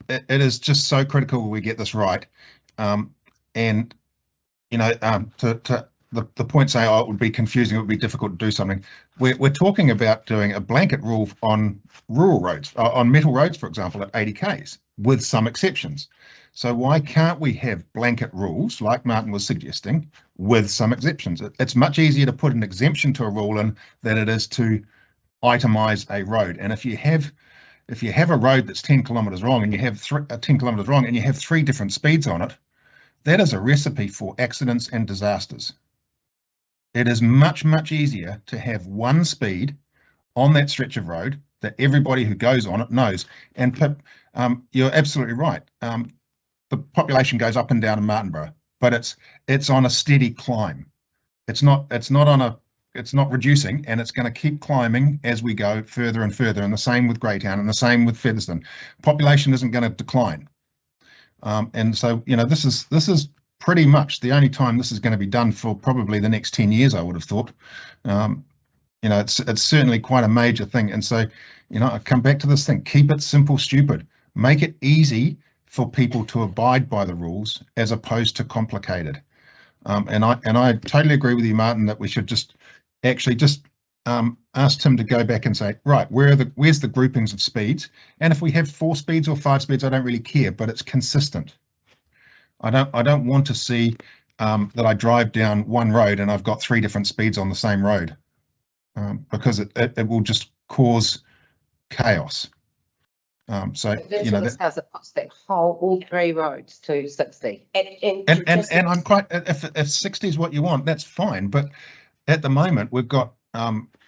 it is just so critical we get this right. And you know, to the point saying, oh, it would be confusing, it would be difficult to do something. We're talking about doing a blanket rule on rural roads, on metal roads, for example, at 80 Ks, with some exceptions. So why can't we have blanket rules, like Martin was suggesting, with some exceptions? It's much easier to put an exemption to a rule in than it is to itemize a road. And if you have a road that's 10 kilometers long and you have 10 kilometers wrong and you have 3 different speeds on it, that is a recipe for accidents and disasters. It is much, much easier to have one speed on that stretch of road that everybody who goes on it knows. And Pip, you're absolutely right. The population goes up and down in Martinborough, but it's on a steady climb. It's not reducing, and it's going to keep climbing as we go further and further. And the same with Greytown, and the same with Featherston. Population isn't going to decline. And so, you know, this is pretty much the only time this is going to be done for probably the next 10 years, I would have thought. You know, it's certainly quite a major thing. And so, you know, I come back to this thing, keep it simple, stupid, make it easy for people to abide by the rules as opposed to complicated. And I totally agree with you, Martin, that we should just ask Tim to go back and say, right, where's the groupings of speeds? And if we have 4 speeds or 5 speeds, I don't really care, but it's consistent. I don't want to see that I drive down one road and I've got 3 different speeds on the same road, because it will just cause chaos. So you know, that's how it puts that whole all 3 roads to 60. And I'm quite, if 60 is what you want, that's fine. But at the moment we've got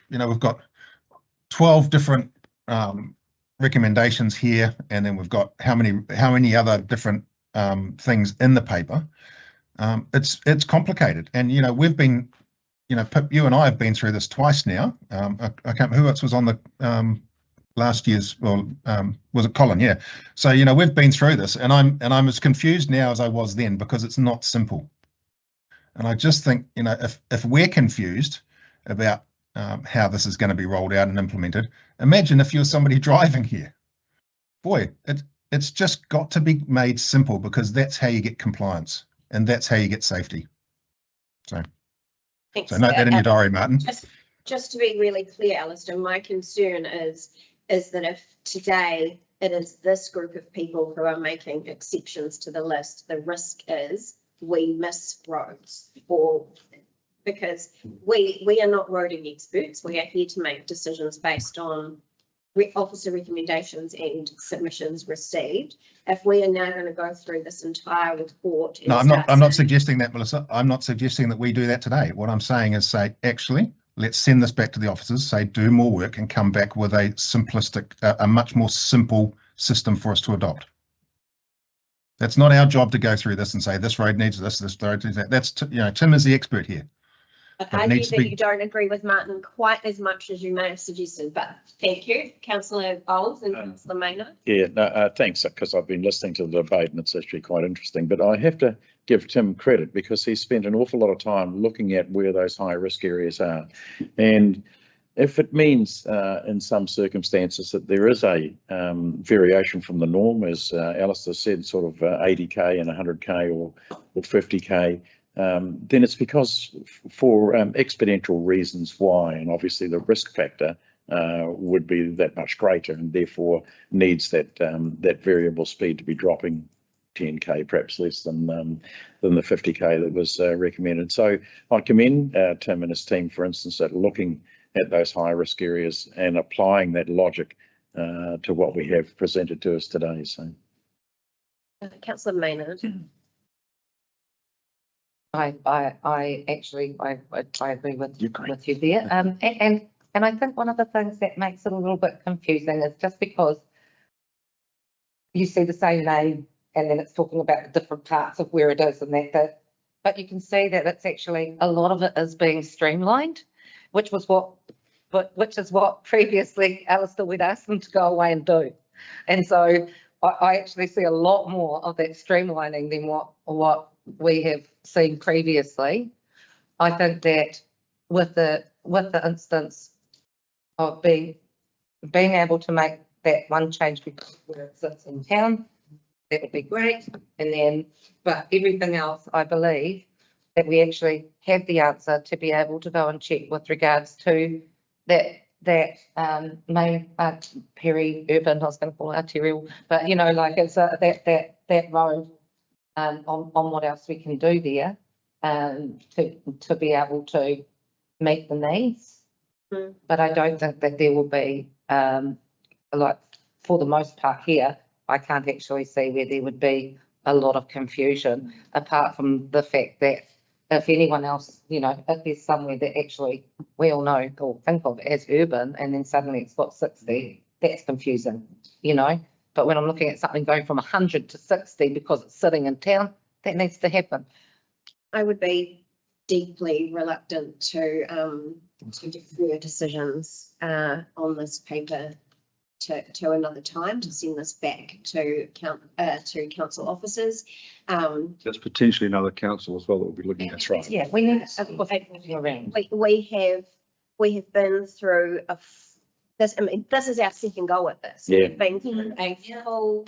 we've got 12 different recommendations here, and then we've got how many other different things in the paper. It's complicated, and you know, we've been, you know, Pip, you and I have been through this twice now. I can't remember who else was on the last year's, well, was it Colin? Yeah. So, you know, we've been through this, and I'm as confused now as I was then, because it's not simple. And I just think, you know, if we're confused about how this is going to be rolled out and implemented, imagine if you're somebody driving here. Boy, it's just got to be made simple, because that's how you get compliance, and that's how you get safety. So note that in your diary, Martin. Just to be really clear, Alistair, my concern is that if today it is this group of people who are making exceptions to the list. The risk is we miss roads, or because we are not roading experts. We are here to make decisions based on officer recommendations and submissions received. If we are now going to go through this entire report. and No, I'm start not saying- suggesting that, Melissa. I'm not suggesting that we do that today. What I'm saying is say, actually, let's send this back to the officers, say, do more work and come back with a simplistic, a much more simple system for us to adopt. That's not our job to go through this and say, this road needs this road needs that. That's, Tim is the expert here. I But it argue needs to that be- you don't agree with Martin quite as much as you may have suggested, but thank you, councillor Bowles and councillor Maynard. Yeah, no, thanks, because I've been listening to the debate and it's actually quite interesting. But I have to give Tim credit because he spent an awful lot of time looking at where those high risk areas are. And if it means in some circumstances that there is a variation from the norm, as Alistair said, sort of 80k and 100k or 50k, then it's because for exponential reasons why, and obviously the risk factor would be that much greater, and therefore needs that that variable speed to be dropping 10k, perhaps less than the 50k that was recommended. So I commend Tim and his team, for instance, at looking at those high risk areas and applying that logic to what we have presented to us today. So, Councillor Maynard. I actually agree with you there. And I think one of the things that makes it a little bit confusing is just because you see the same name and then it's talking about the different parts of where it is and that, but you can see that it's actually, a lot of it is being streamlined, which is what previously Alistair would ask them to go away and do. And so I actually see a lot more of that streamlining than what we have seen previously. I think that with the instance of being able to make that one change because where it sits in town, that would be great. And then, but everything else, I believe that we actually have the answer to be able to go and check with regards to that main peri-urban, I was going to call it arterial, but like it's that road on what else we can do there to be able to meet the needs. Mm. But I don't think that there will be like, for the most part here, I can't actually see where there would be a lot of confusion, apart from the fact that if anyone else, if there's somewhere that actually we all know or think of as urban and then suddenly it's got 60, that's confusing, But when I'm looking at something going from 100 to 60 because it's sitting in town, that needs to happen. I would be deeply reluctant to defer decisions on this paper to another time, to send this back to council officers. There's potentially another council as well that will be looking at. that's right. Yeah, we need to around. We have been through this is our second go at this. Yeah. We've been through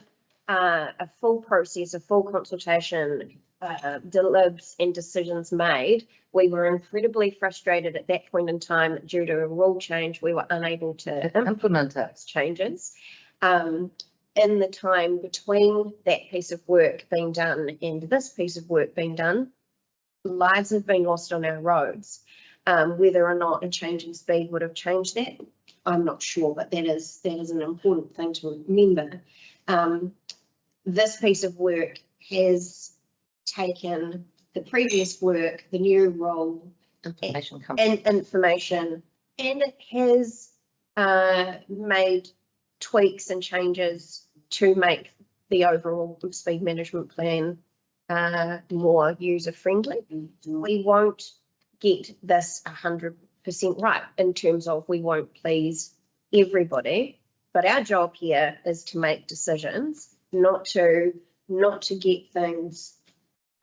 a full process, a full consultation, delibs and decisions made. We were incredibly frustrated at that point in time due to a rule change. We were unable to implement those changes. In the time between that piece of work being done and this piece of work being done, lives have been lost on our roads. Whether or not a change in speed would have changed that, I'm not sure, but that is an important thing to remember. This piece of work has taken the previous work, the new role, Information and information, and it has made tweaks and changes to make the overall speed management plan more user friendly. We won't get this 100% right in terms of we won't please everybody, but our job here is to make decisions, not to get things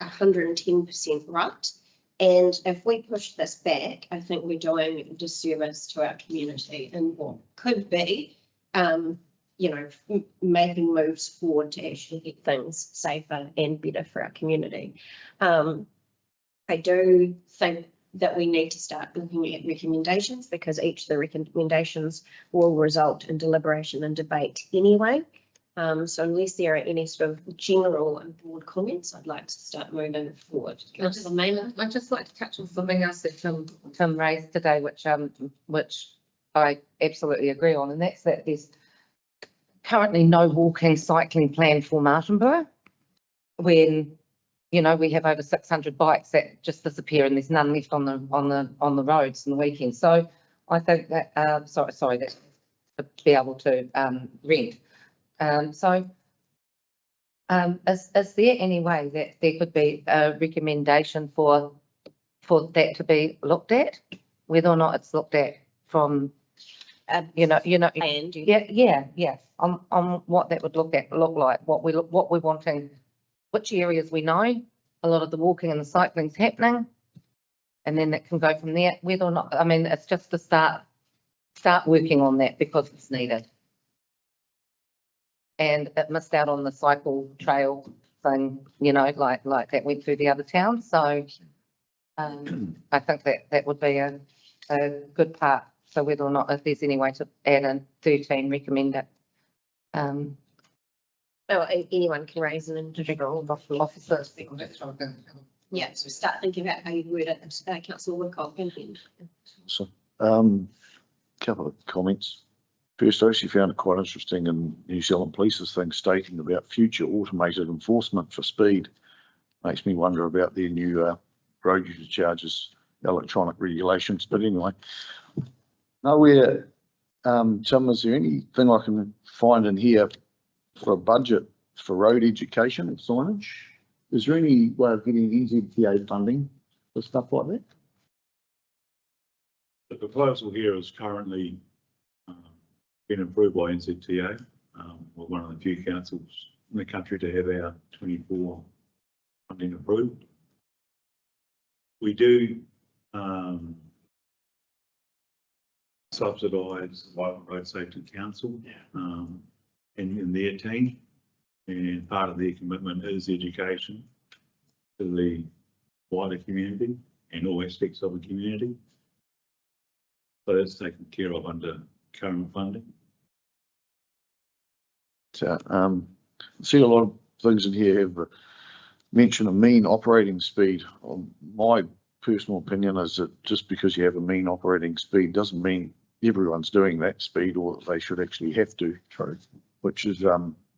110% right. And if we push this back, I think we're doing a disservice to our community and what could be, making moves forward to actually get things safer and better for our community. I do think that we need to start looking at recommendations, because each of the recommendations will result in deliberation and debate anyway. So unless there are any sort of general and broad comments, I'd like to start moving forward. Councillor Mayland. I'd just like to touch on something else that Tim raised today, which I absolutely agree on, and that's that there's currently no walking, cycling plan for Martinborough. When, you know, we have over 600 bikes that just disappear and there's none left on the roads in the weekend. So I think that, that to be able to rent. Is there any way that there could be a recommendation for that to be looked at, whether or not it's looked at from, And yeah, on what that would look like, what we're wanting, which areas we know a lot of the walking and the cycling's happening, and then that can go from there. Whether or not, I mean, it's just to start working on that because it's needed. And it missed out on the cycle trail thing, you know, like that went through the other towns. So I think that would be a good part. So whether or not, if there's any way to add in 13, recommend it. anyone can raise an individual officer. Yeah, so start thinking about how you word it, Councillor Woodcock. So, couple of comments. First, I actually found it quite interesting in New Zealand Police's thing stating about future automated enforcement for speed. Makes me wonder about their new road user charges, electronic regulations. But anyway, nowhere, Tim, is there anything I can find in here for a budget for road education and signage? Is there any way of getting NZTA funding for stuff like that? The proposal here is currently been approved by NZTA. We're one of the few councils in the country to have our 24 funding approved. We do subsidise the Local Road Safety Council in their team, and part of their commitment is education to the wider community and all aspects of the community. So that's taken care of under current funding. So, I see a lot of things in here have mention a mean operating speed. My personal opinion is that just because you have a mean operating speed doesn't mean everyone's doing that speed or that they should actually have to. True. Which is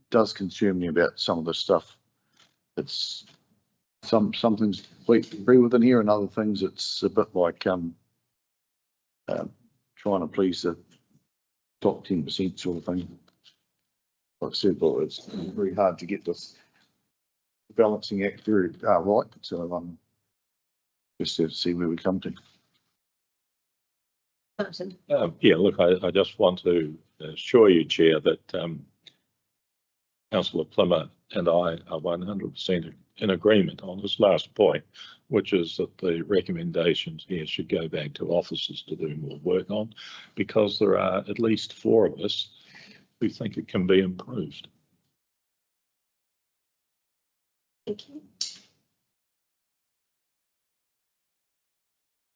does concern me about some of the stuff. It's some things completely agree with in here, and other things it's a bit like trying to please the top 10% sort of thing. Like I said, well, it's very hard to get this balancing act very right. So just have to see where we come to. Martin. Yeah, look, I just want to assure you, Chair, that Councillor Plimmer and I are 100% in agreement on this last point, which is that the recommendations here should go back to officers to do more work on, because there are at least 4 of us who think it can be improved. Thank you.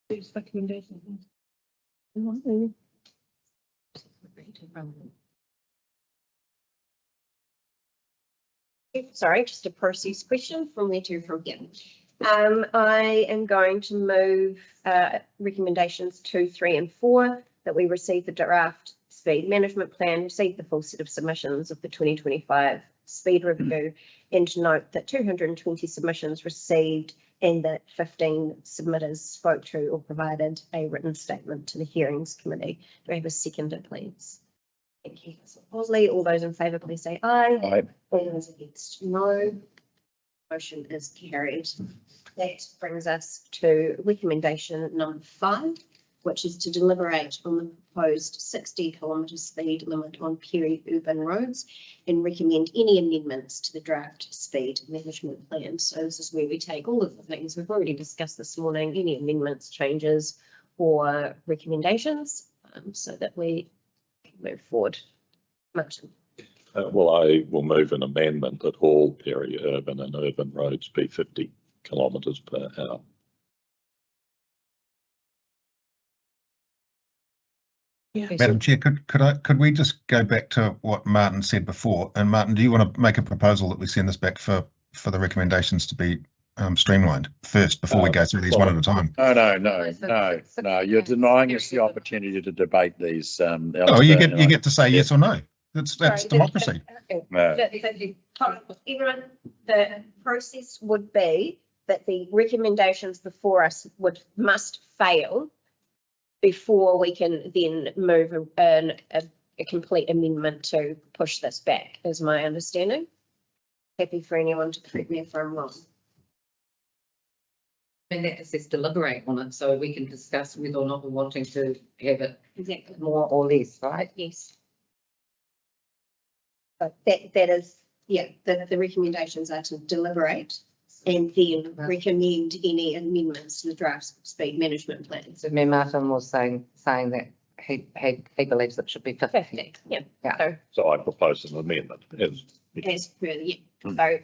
These recommendations. Sorry, just a process question from there to from here. I am going to move recommendations 2, 3 and 4 that we receive the draft speed management plan, receive the full set of submissions of the 2025 speed review, and to note that 220 submissions received and that 15 submitters spoke to or provided a written statement to the hearings committee. Do I have a seconder, please? Thank you, Councillor Bosley. All those in favour, please say aye. Aye. All those against, no. Motion is carried. That brings us to recommendation number 5, which is to deliberate on the proposed 60-kilometre speed limit on peri-urban roads and recommend any amendments to the draft speed management plan. So this is where we take all of the things we've already discussed this morning, any amendments, changes or recommendations, so that we can move forward. Martin. Well, I will move an amendment that all peri-urban and urban roads be 50 kilometres per hour. Madam Chair, could we just go back to what Martin said before? And Martin, do you want to make a proposal that we send this back for the recommendations to be streamlined first before we go through these one at a time? No, you're denying us the opportunity to debate these. Oh, you get to say yes or no. That's Sorry, democracy. No. Everyone, the process would be that the recommendations before us must fail before we can then move a complete amendment to push this back, is my understanding. Happy for anyone to correct me if I'm wrong. And that says deliberate on it, so we can discuss whether or not we're wanting to have it Exactly. more or less, right? Yes. But that is, yeah, the recommendations are to deliberate and then recommend any amendments to the draft speed management plan. So me, Martin was saying that he believes it should be 50. 50, yeah. Yeah. So I propose an amendment as As per the, so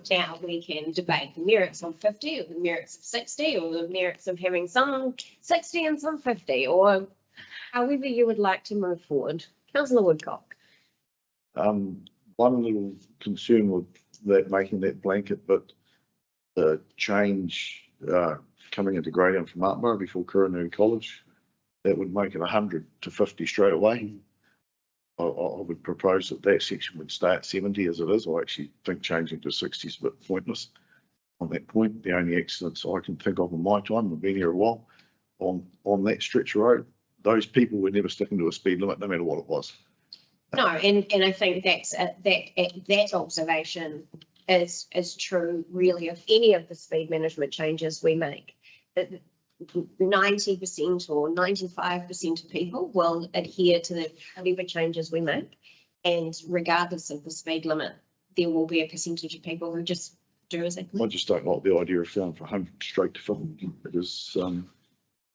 now we can debate the merits of 50 or the merits of 60 or the merits of having some 60 and some 50 or however you would like to move forward. Councillor Woodcock. One little concern with that, making that blanket, but the change coming into Greyhound from Martinborough before Coronary College, that would make it 100 to 50 straight away. I would propose that section would stay at 70 as it is. I actually think changing to 60 is a bit pointless on that point. The only accidents I can think of in my time, I've been here a while, on that stretch of road, those people were never sticking to a speed limit, no matter what it was. No, and I think that observation is true really of any of the speed management changes we make. 90% or 95% of people will adhere to whatever changes we make. And regardless of the speed limit, there will be a percentage of people who just do as they I just don't like the idea of going from 100 straight to 50 because you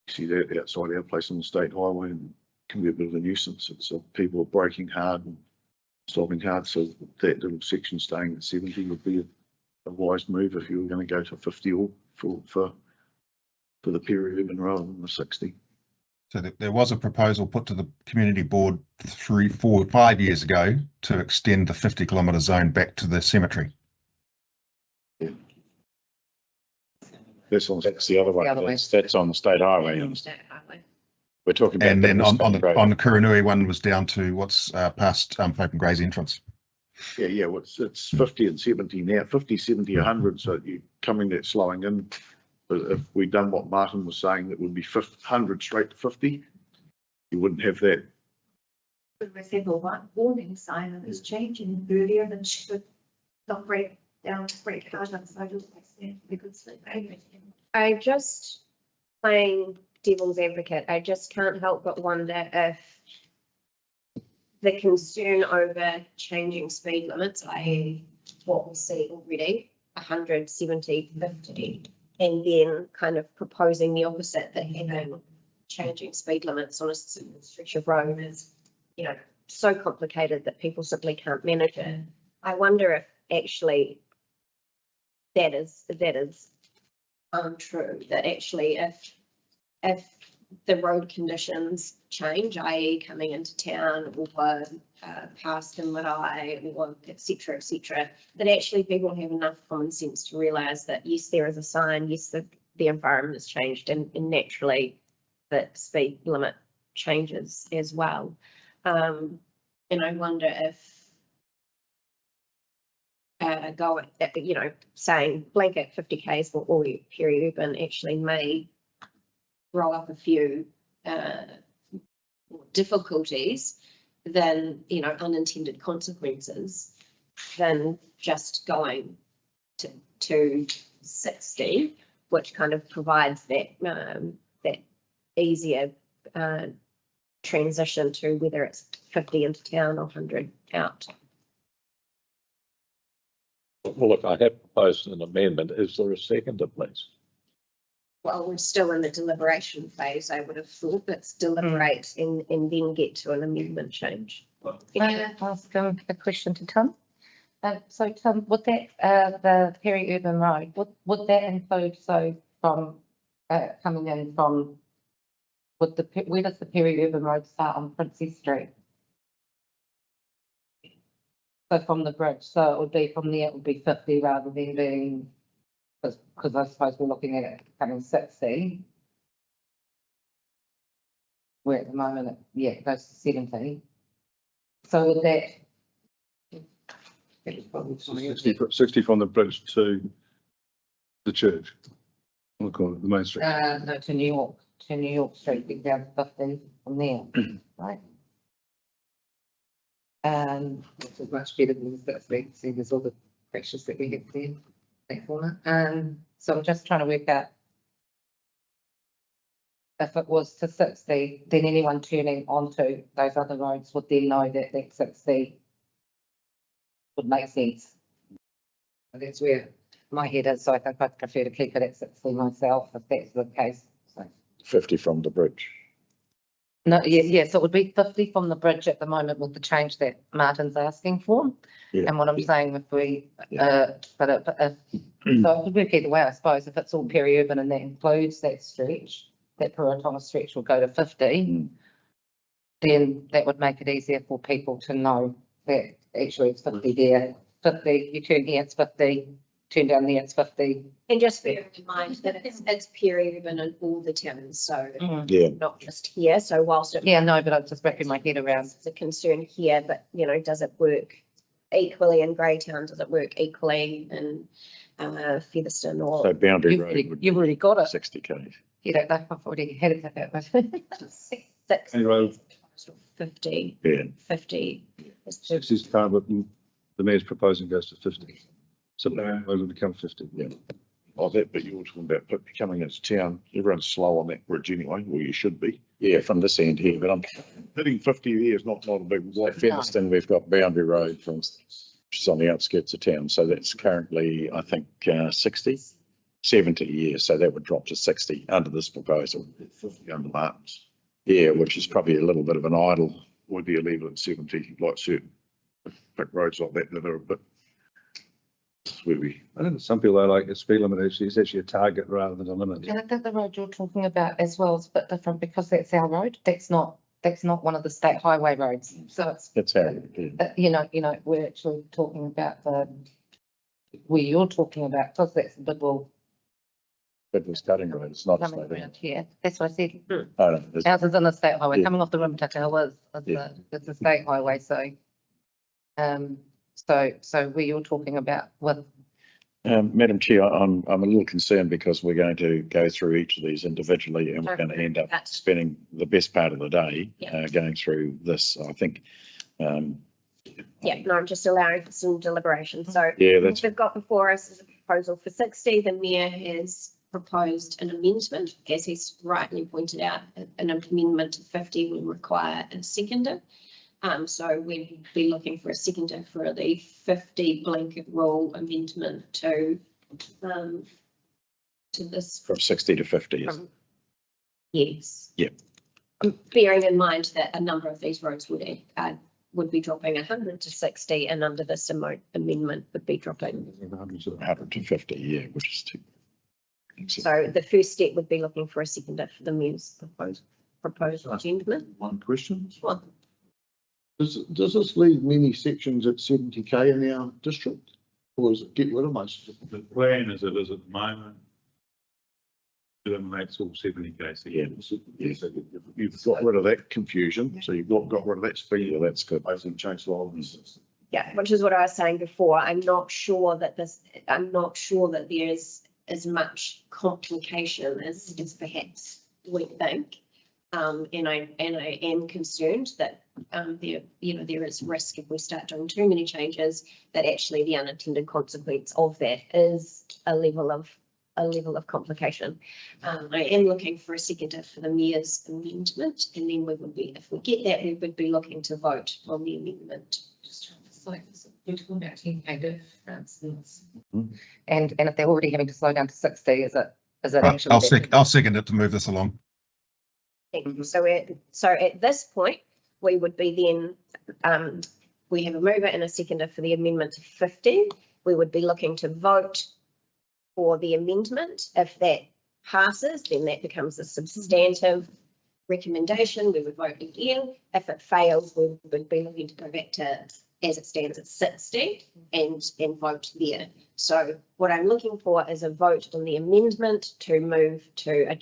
see that outside our place on the state highway and it can be a bit of a nuisance. It's people are braking hard and stopping hard. So that little section staying at 70 would be a wise move if you were going to go to 50 or for the peri-urban rather than the 60. So there was a proposal put to the community board 3, 4, 5 years ago to extend the 50-kilometre zone back to the cemetery. Yeah. That's the other way. That's on the state highway. We're talking about. And then on the Kuranui one was down to what's past Pope and Gray's entrance. Yeah, well, it's 50 and 70 now, 50, 70, 100, so you're coming that slowing in. But if we'd done what Martin was saying, that would be 100 straight to 50, you wouldn't have that. But with every one warning sign that is changing earlier than she could not break down, break hard on side of the good sleep. I just playing devil's advocate. I just can't help but wonder if the concern over changing speed limits, i.e. what we see already, 100, 70, 50, and then kind of proposing the opposite, that having changing speed limits on a certain stretch of road is, so complicated that people simply can't manage it. I wonder if actually that is untrue, that actually if the road conditions change, i.e. coming into town or past the Marae or et cetera, that actually people have enough common sense to realise that yes, there is a sign, yes, the environment has changed and naturally the speed limit changes as well. And I wonder if saying blanket 50 k's for all peri-urban actually may roll up a few difficulties than, unintended consequences than just going to 60, which kind of provides that easier transition to whether it's 50 into town or 100 out. well, look, I have proposed an amendment. Is there a seconder, please? Well, we're still in the deliberation phase. I would have thought let's deliberate and then get to an amendment change. Can I ask a question to Tim? So Tim, would that, the peri-urban road, would that include, so from coming in from would where does the peri-urban road start on Princess Street? So from the bridge, so it would be from there, it would be 50 rather than being, because I suppose we're looking at it becoming 60. Where at the moment, it goes to 70. So with that. 60 from the bridge to the church. We'll call it the main street. No, to New York Street, big down to 50 from there, right? Which is much better than the 60, see there's all the pressures that we get there, that corner. So I'm just trying to work out if it was to 60, then anyone turning onto those other roads would then know that that 60 would make sense. So that's where my head is, so I think I'd prefer to keep it at 60 myself, if that's the case. So 50 from the bridge. no, so it would be 50 from the bridge at the moment with the change that Martin's asking for. Yeah. And what I'm saying, if we, Yeah. so it could work either way, I suppose, if it's all peri-urban and that includes that stretch, that Puratona stretch will go to 50, then that would make it easier for people to know that actually it's 50 there, 50, you turn here, it's 50, turn down there, it's 50. And just bear in mind that it's peri-urban in all the towns, so Yeah. not just here. So whilst it Yeah, no, but I'm just wrapping my head around. it's a concern here, but does it work equally in Greytown? Does it work equally in Featherston So or? boundary road would You've already got it. 60 k's. You don't know, I've already had it at that one. 6 Any road? 50, Yeah. 50. 60 is current, but the mayor's proposing goes to 50. So the road will become 50. Yeah. Oh, that bit you were talking about, but coming into town, everyone's slow on that bridge anyway, or you should be. Yeah, from this end here, but I'm Hitting 50 there is not a big. like Featherston, we've got boundary road, for instance, which is on the outskirts of town. So that's currently, I think, 60, 70 years. So that would drop to 60 under this proposal. 50 under Martins. Yeah, which is probably a little bit of an idle. Would be illegal at 70, like certain big roads like that are a bit. Where we, I don't know, some people are like a speed limit actually, it's actually a target rather than a limit. And I think the road you're talking about as well is a bit different because that's our road. That's not one of the state highway roads. So it's, That's how, yeah. we're actually talking about where you're talking about, because that's Bidwell But it's cutting road, it's not. coming around here. That's what I said. Oh, no, there's- Ours is on the state highway, Yeah. coming off the Rimutaka Hill it's a state highway, so. So where you're talking about with, Madam Chair, I'm a little concerned because we're going to go through each of these individually and we're going to end up That's- spending the best part of the day Yeah. going through this. I think, Yeah, no, I'm just allowing for some deliberation. So yeah, what that's, we've got before us is a proposal for 60. The mayor has proposed an amendment, as he's rightly pointed out, an amendment to 50 will require a seconder. So we'd be looking for a seconder for the 50 blanket rule amendment to this. from 60 to 50. From- Yes. Yeah. Bearing in mind that a number of these roads would be dropping 100 to 60, and under this amendment would be dropping. 100 to 50, yeah, which is too. So the first step would be looking for a seconder for the mayor's proposed amendment. one question. Well, Does this leave many sections at 70k in our district? Or does it get rid of most? The plan as it is at the moment eliminates all 70 k's. Yeah. You've got rid of that confusion, so you've got rid of that speed. Yeah, that's good. I think change law. yeah, which is what I was saying before. I'm not sure that there's as much complication as perhaps we think. And I am concerned that there is risk if we start doing too many changes, that actually the unintended consequence of that is a level of complication. I am looking for a seconder for the mayor's amendment, and then if we get that, we would be looking to vote on the amendment. you're talking about 10k difference. And if they're already having to slow down to 60, is it actually? I'll second it to move this along. So at this point, we would be then, we have a mover and a seconder for the amendment to 50. We would be looking to vote for the amendment. If that passes, then that becomes a substantive recommendation, we would vote again. If it fails, we would be looking to go back to as it stands at 60 and vote there. So what I'm looking for is a vote on the amendment to move to a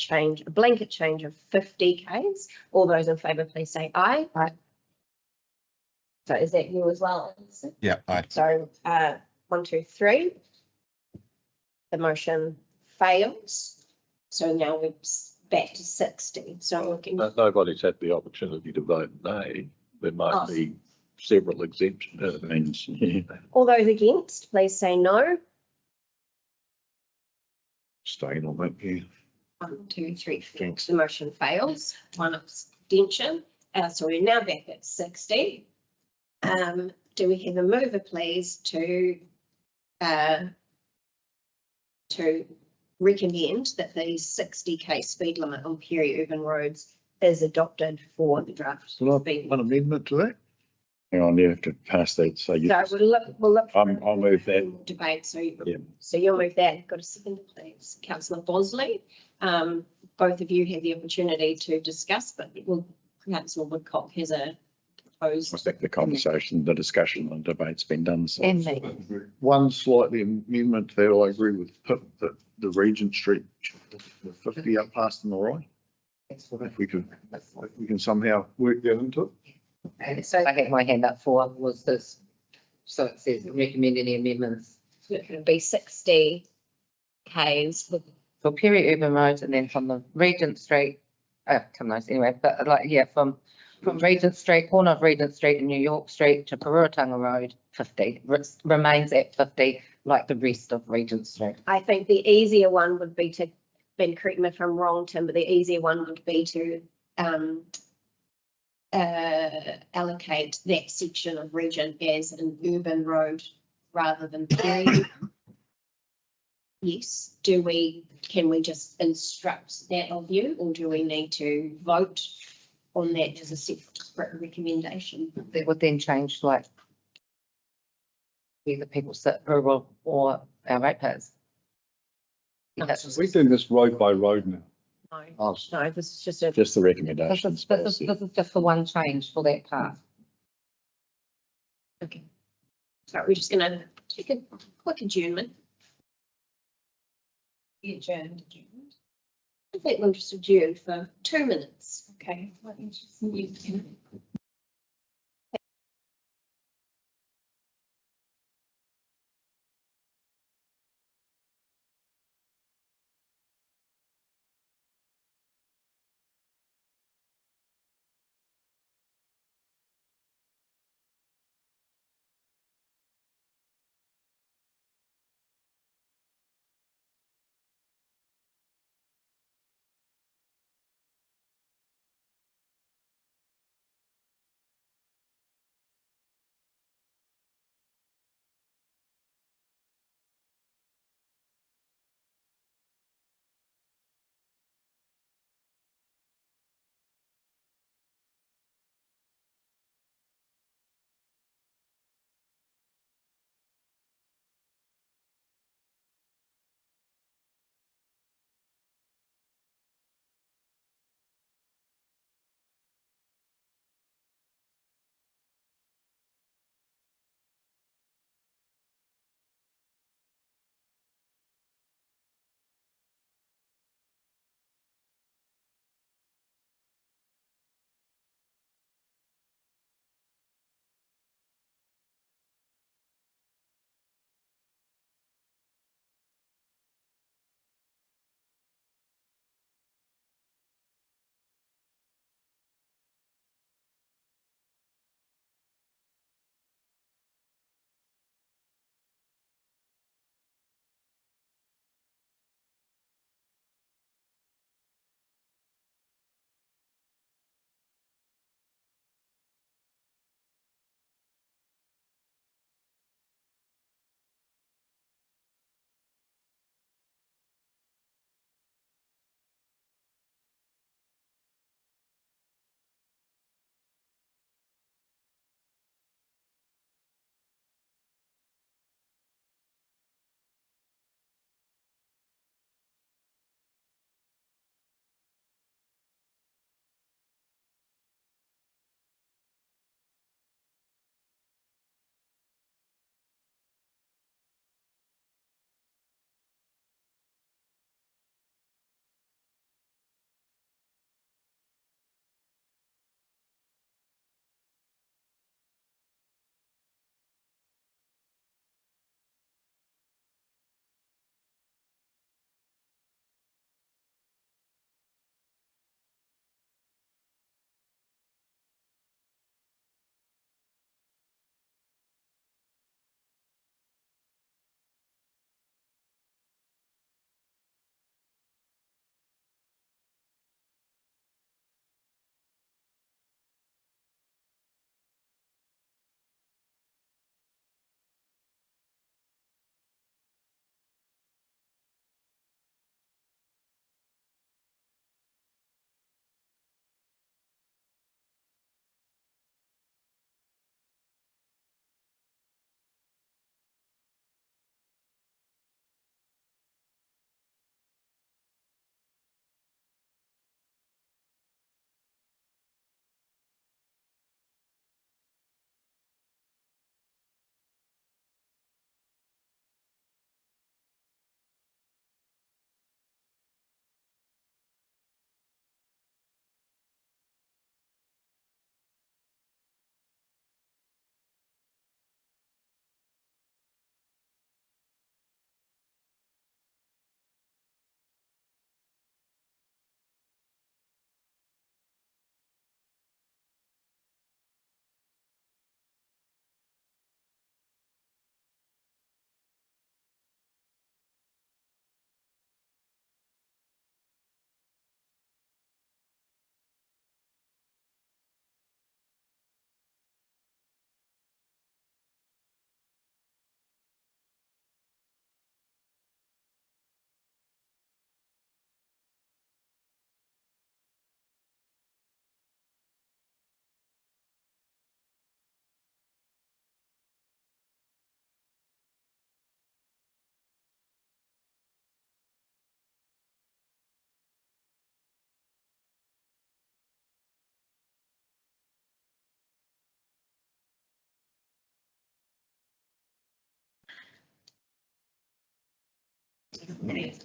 blanket change of 50 Ks. All those in favour, please say aye. Aye. So is that you as well? Alison? Yeah, So 1, 2, 3. The motion fails. So now we're back to 60. So we're looking. Nobody's had the opportunity to vote nay. There might be several exemptions. Means, yeah. All those against, please say no. Staying on that, yeah. 1, 2, 3, 4. The motion fails. 1 abstention. So we're now back at 60. Do we have a mover, please, to recommend that the 60 speed limit on peri-urban roads is adopted for the draft speed? An amendment to that? Hang on, you have to pass that, so you. So we'll look. I'll move that. Debate, so, Yeah. so you'll move that. Got a second, please. Councillor Bosley. Both of you have the opportunity to discuss, but Councillor Woodcock has a I proposed. think the conversation, the discussion and debate's been done, so. And me. One slightly amendment there, I agree with Pip, that the Regent Street, the 50 up past on the right. If we can somehow work that into it. And so I had my hand up for was this. So it says recommend any amendments It would be 60 Ks with for peri-urban roads and then from the Regent Street, come nice anyway, but like, yeah, from Regent Street, corner of Regent Street and New York Street to Puruatanga Road, 50, remains at 50, like the rest of Regent Street. I think the easier one would be to, Ben, correct me if I'm wrong, Tim, but the easier one would be to allocate that section of region as an urban road rather than peri. Yes, can we just instruct that of you, or do we need to vote on that as a separate recommendation? That would then change like whether people sit rural or our ratepayers. We're doing this road by road now. No, no, this is just a. Just the This recommendations. is just for one change for that part. Okay. So we're just gonna take a quick adjournment. Adjourned. I think we'll just adjourn for 2 minutes. Okay. Let me just.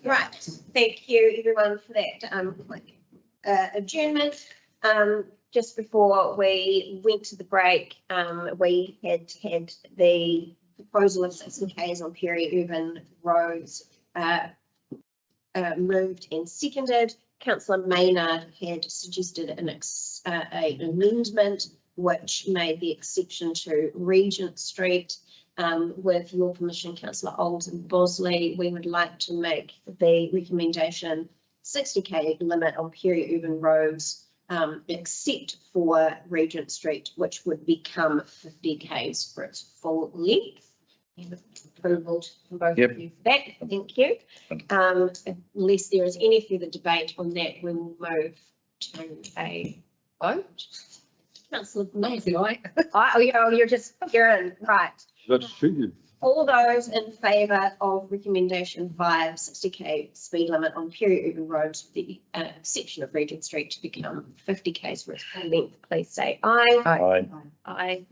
Right, thank you everyone for that, quick, adjournment. Just before we went to the break, we had the proposal of 60 Ks on peri-urban roads, moved and seconded. Councillor Maynard had suggested an amendment which made the exception to Regent Street. With your permission, Councillor Olds and Bosley, we would like to make the recommendation 60 K limit on peri-urban roads, except for Regent Street, which would become 50 Ks for its full length. Approval from both of you for that, thank you. Unless there is any further debate on that, we will move to a vote. Councillor Maisie, you're in, right. Let's shoot you. All those in favour of recommendation 5, 60 K speed limit on peri-urban roads, with the exception of Regent Street to become 50 Ks for its full length, please say aye. Aye. Aye.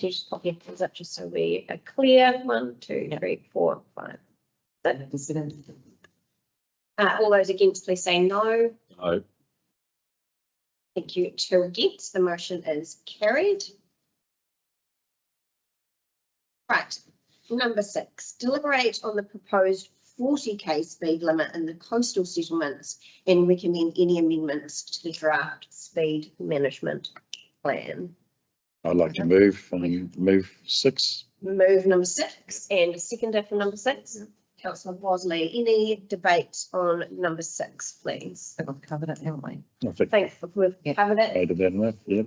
Just pop your hands up just so we are clear. 1, 2, 3, 4, 5. All those against, please say no. No. Thank you. 2 against. The motion is carried. Right. Number 6, deliberate on the proposed 40 K speed limit in the coastal settlements and recommend any amendments to the draft speed management plan. I'd like to move 6. Move number 6 and a seconder for number 6. Councillor Bosley, any debate on number 6, please? We've covered it, haven't we? I think Thanks, we've covered it. I did that enough, yeah.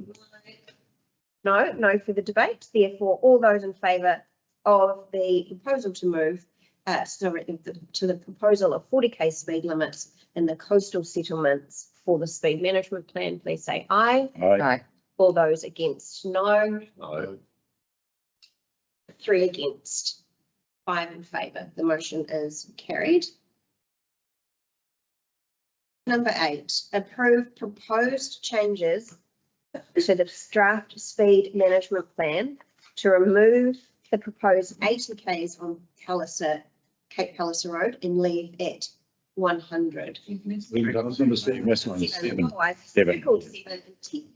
No further debate. Therefore, all those in favour of the proposal to move to the proposal of 40 K speed limits in the coastal settlements for the speed management plan, please say aye. Aye. All those against, no. No. 3 against, 5 in favour. The motion is carried. Number 8, approve proposed changes to the draft speed management plan to remove the proposed 80 Ks on Cape Palliser Road and leave at 100. We've done number 7. That's one, 7. Circled 7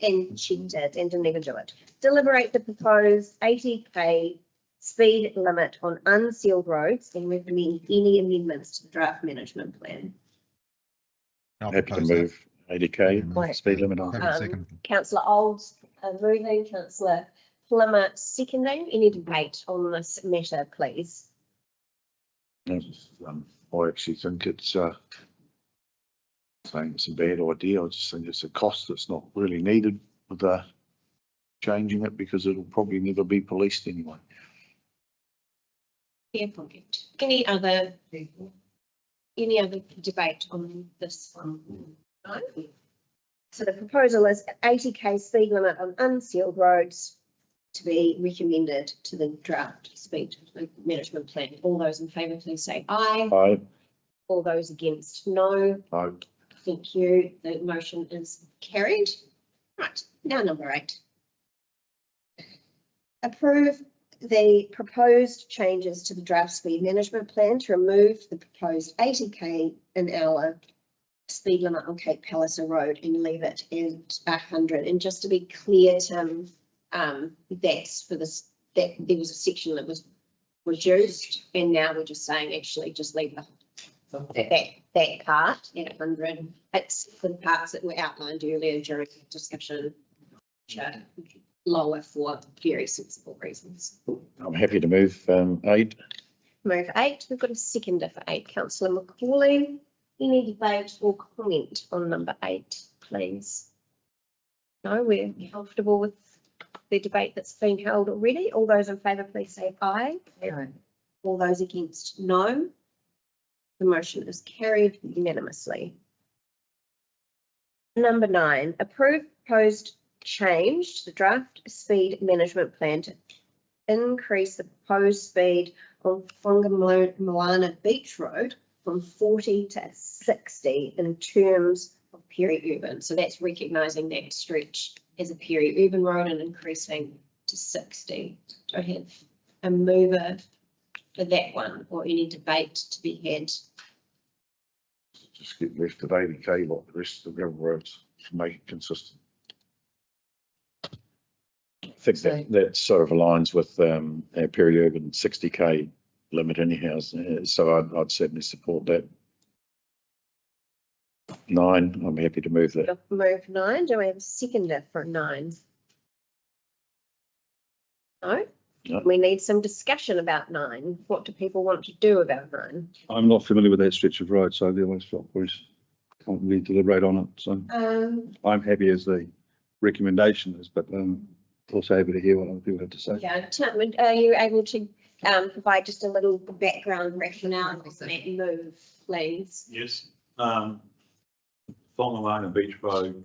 and checked it and didn't even do it. Deliberate the proposed 80 K speed limit on unsealed roads and recommend any amendments to the draft management plan. I'll Happy to propose that. move 80 K Right. speed limit on. Happy to second. Councillor Olds moving, Councillor Plummer seconding. Any debate on this matter, please? I actually think it's saying it's a bad idea. I just think it's a cost that's not really needed with changing it, because it'll probably never be policed anyway. Fair point. Any other debate on this one? No. So the proposal is 80 K speed limit on unsealed roads to be recommended to the draft speed management plan. All those in favour, please say aye. Aye. All those against, no. No. Thank you. The motion is carried. Right, now number 8. Approve the proposed changes to the draft speed management plan to remove the proposed 80 K an hour speed limit on Cape Palliser Road and leave it at 100. And just to be clear, Tim, that's for this, that there was a section that was reduced, and now we're just saying actually just leave that part at 100, except for the parts that were outlined earlier during the discussion, which are lower for very sensible reasons. I'm happy to move 8. Move 8. We've got a seconder for 8. Councillor Macaulay. Any debate or comment on number 8, please? No, we're comfortable with the debate that's been held already. All those in favour, please say aye. Aye. All those against, no. The motion is carried unanimously. Number 9, approve proposed change to the draft speed management plan to increase the proposed speed on Whangamoana Beach Road from 40 to 60 in terms of peri-urban. So that's recognising that stretch as a peri-urban road and increasing to 60. Do I have a mover for that one, or any debate to be had? Just get left at 80K like the rest of the gravel roads to make it consistent. I think that sort of aligns with our peri-urban 60K limit anyhow. So I'd certainly support that. 9, I'm happy to move that. Move 9. Do we have a seconder for 9? No? No. We need some discussion about 9. What do people want to do about 9? I'm not familiar with that stretch of road, so the otherwise can't really deliberate on it. So I'm happy as the recommendation is, but also happy to hear what other people have to say. Yeah, Tim, are you able to provide just a little background rationale on that move, please? Yes. Whangamana Beach Road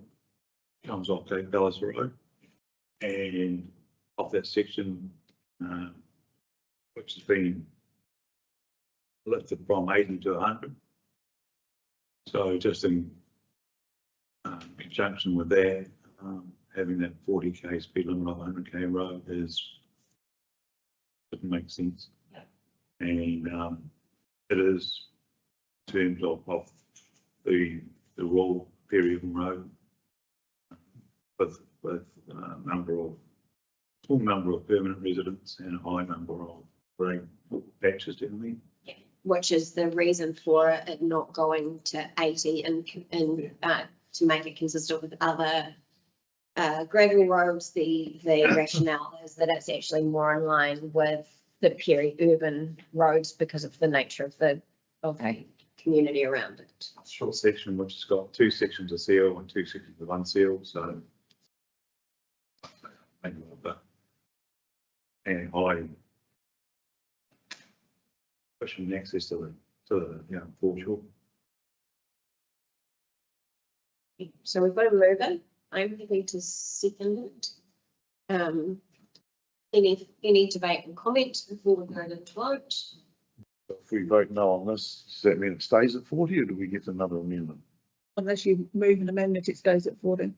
comes off Cape Bellis Road, and off that section, which has been lifted from 80 to 100. So just in conjunction with that, having that 40K speed limit on 100K road doesn't make sense. And it is in terms of the rural peri-urban road with small number of permanent residents and a high number of grey patches generally. Which is the reason for it not going to 80 and to make it consistent with other gravel roads. The rationale is that it's actually more in line with the peri-urban roads because of the nature of the community around it. Short section which has got 2 sections of seal and 2 sections of unseal, so maybe a little bit and high pushing access to the foreshore. So we've got a mover. I'm happy to second it. Any debate and comment before we go to the vote? If we vote no on this, does that mean it stays at 40 or do we get another amendment? Unless you move an amendment, it stays at 40.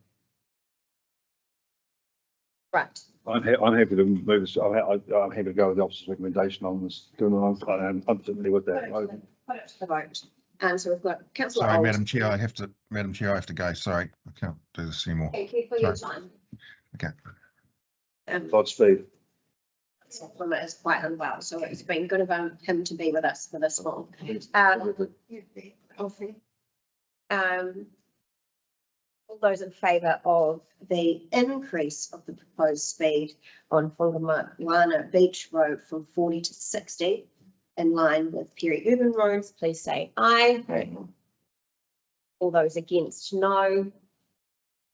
Right. I'm happy to move this. I'm happy to go with the officer's recommendation on this. I'm familiar with that. Put it to the vote. So we've got Councillor Sorry, Old. Madam Chair, I have to go. Sorry, I can't do this anymore. Thank you for your time. Okay. Godspeed. Supplement is quite unwell, so it's been good of him to be with us for this long. All those in favour of the increase of the proposed speed on Whangamana Beach Road from 40 to 60 in line with peri-urban roads, please say aye. All those against, no.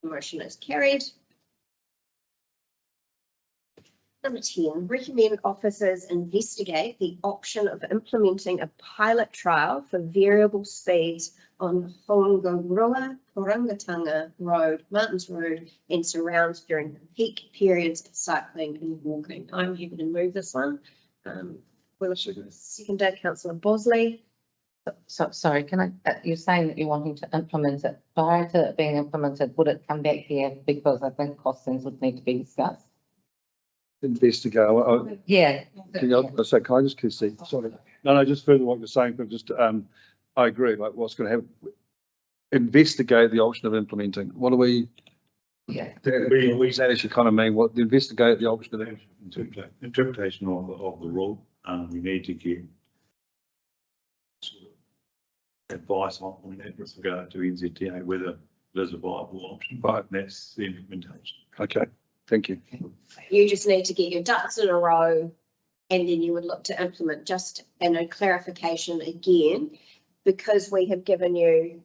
The motion is carried. Number 10, recommend officers investigate the option of implementing a pilot trial for variable speeds on Hongaroa, Orangatanga Road, Martins Road and surrounds during peak periods of cycling and walking. I'm happy to move this one. Seconder, Councillor Bosley. So, sorry, you're saying that you're wanting to implement it. Prior to it being implemented, would it come back here? Because I think costings would need to be discussed. Investigate. Yeah. Can I just see? Sorry. No, just further what you're saying, but just, I agree, like what's going to happen. Investigate the option of implementing. What do we? Yeah. We that actually kind of mean what investigate the option of Interpretation of the rule. We need to get advice on that with regard to NZTA, whether it is a viable option. Right. That's the implementation. Okay, thank you. You just need to get your ducks in a row and then you would look to implement. Just in a clarification again, because we have given you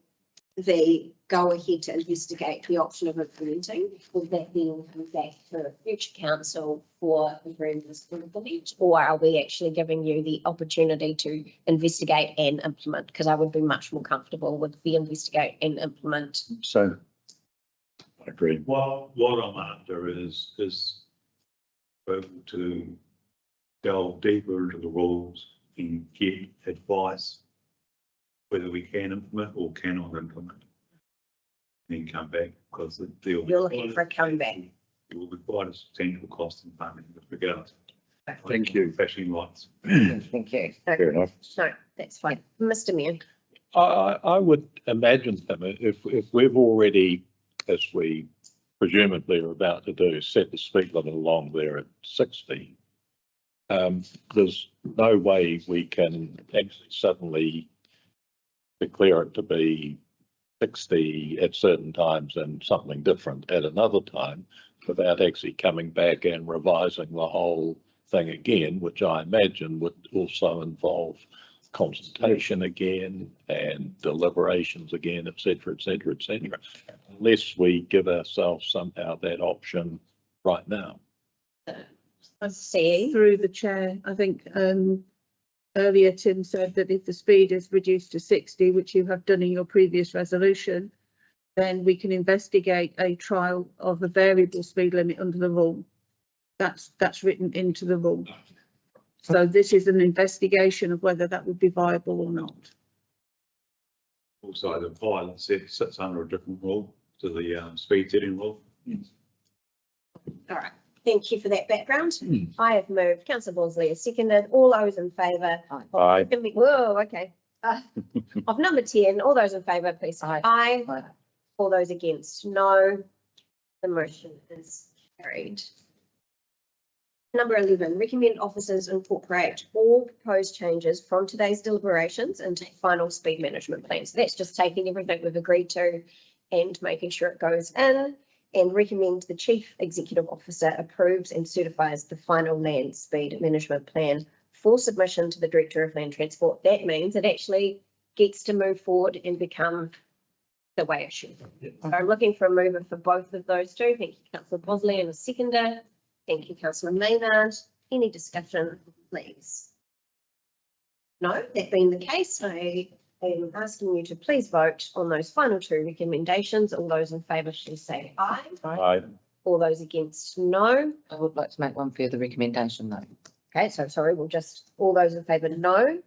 the go ahead to investigate the option of implementing, will that then come back to future council for agreements to implement? Or are we actually giving you the opportunity to investigate and implement? Because I would be much more comfortable with the investigate and implement. So I agree. What I'm after is able to delve deeper into the rules and get advice whether we can implement or cannot implement. Then come back because You're looking for a comeback. It will be quite a substantial cost in funding with regards Thank you. Flashing lights. Thank you. Fair enough. No, that's fine. Mr Mayor. I would imagine, Tim, if we've already, as we presumably are about to do, set the speed limit along there at 60, there's no way we can actually suddenly declare it to be 60 at certain times and something different at another time without actually coming back and revising the whole thing again, which I imagine would also involve consultation again and deliberations again, et cetera, et cetera, et cetera, unless we give ourselves somehow that option right now. I'm seeing. Through the chair, I think earlier Tim said that if the speed is reduced to 60, which you have done in your previous resolution, then we can investigate a trial of a variable speed limit under the rule. That's written into the rule. So this is an investigation of whether that would be viable or not. Also, the pilot sits under a different rule to the speed setting rule. All right. Thank you for that background. I have moved. Councillor Bosley has seconded. All those in favour? Aye. Whoa, okay. Of number 10, all those in favour, please say Aye. aye. Aye. All those against, no. The motion is carried. Number 11, recommend officers incorporate all proposed changes from today's deliberations into final speed management plan. So that's just taking everything we've agreed to and making sure it goes in, and recommend the Chief Executive Officer approves and certifies the final land speed management plan for submission to the Director of Land Transport. That means it actually gets to move forward and become the way it should. So I'm looking for a mover for both of those two. Thank you, Councillor Bosley, and a seconder. Thank you, Councillor Maynard. Any discussion, please? No, that being the case, I am asking you to please vote on those final two recommendations. All those in favour, please say aye. Aye. All those against, no. I would like to make one further recommendation though. Okay, so sorry, we'll just, all those in favour, no.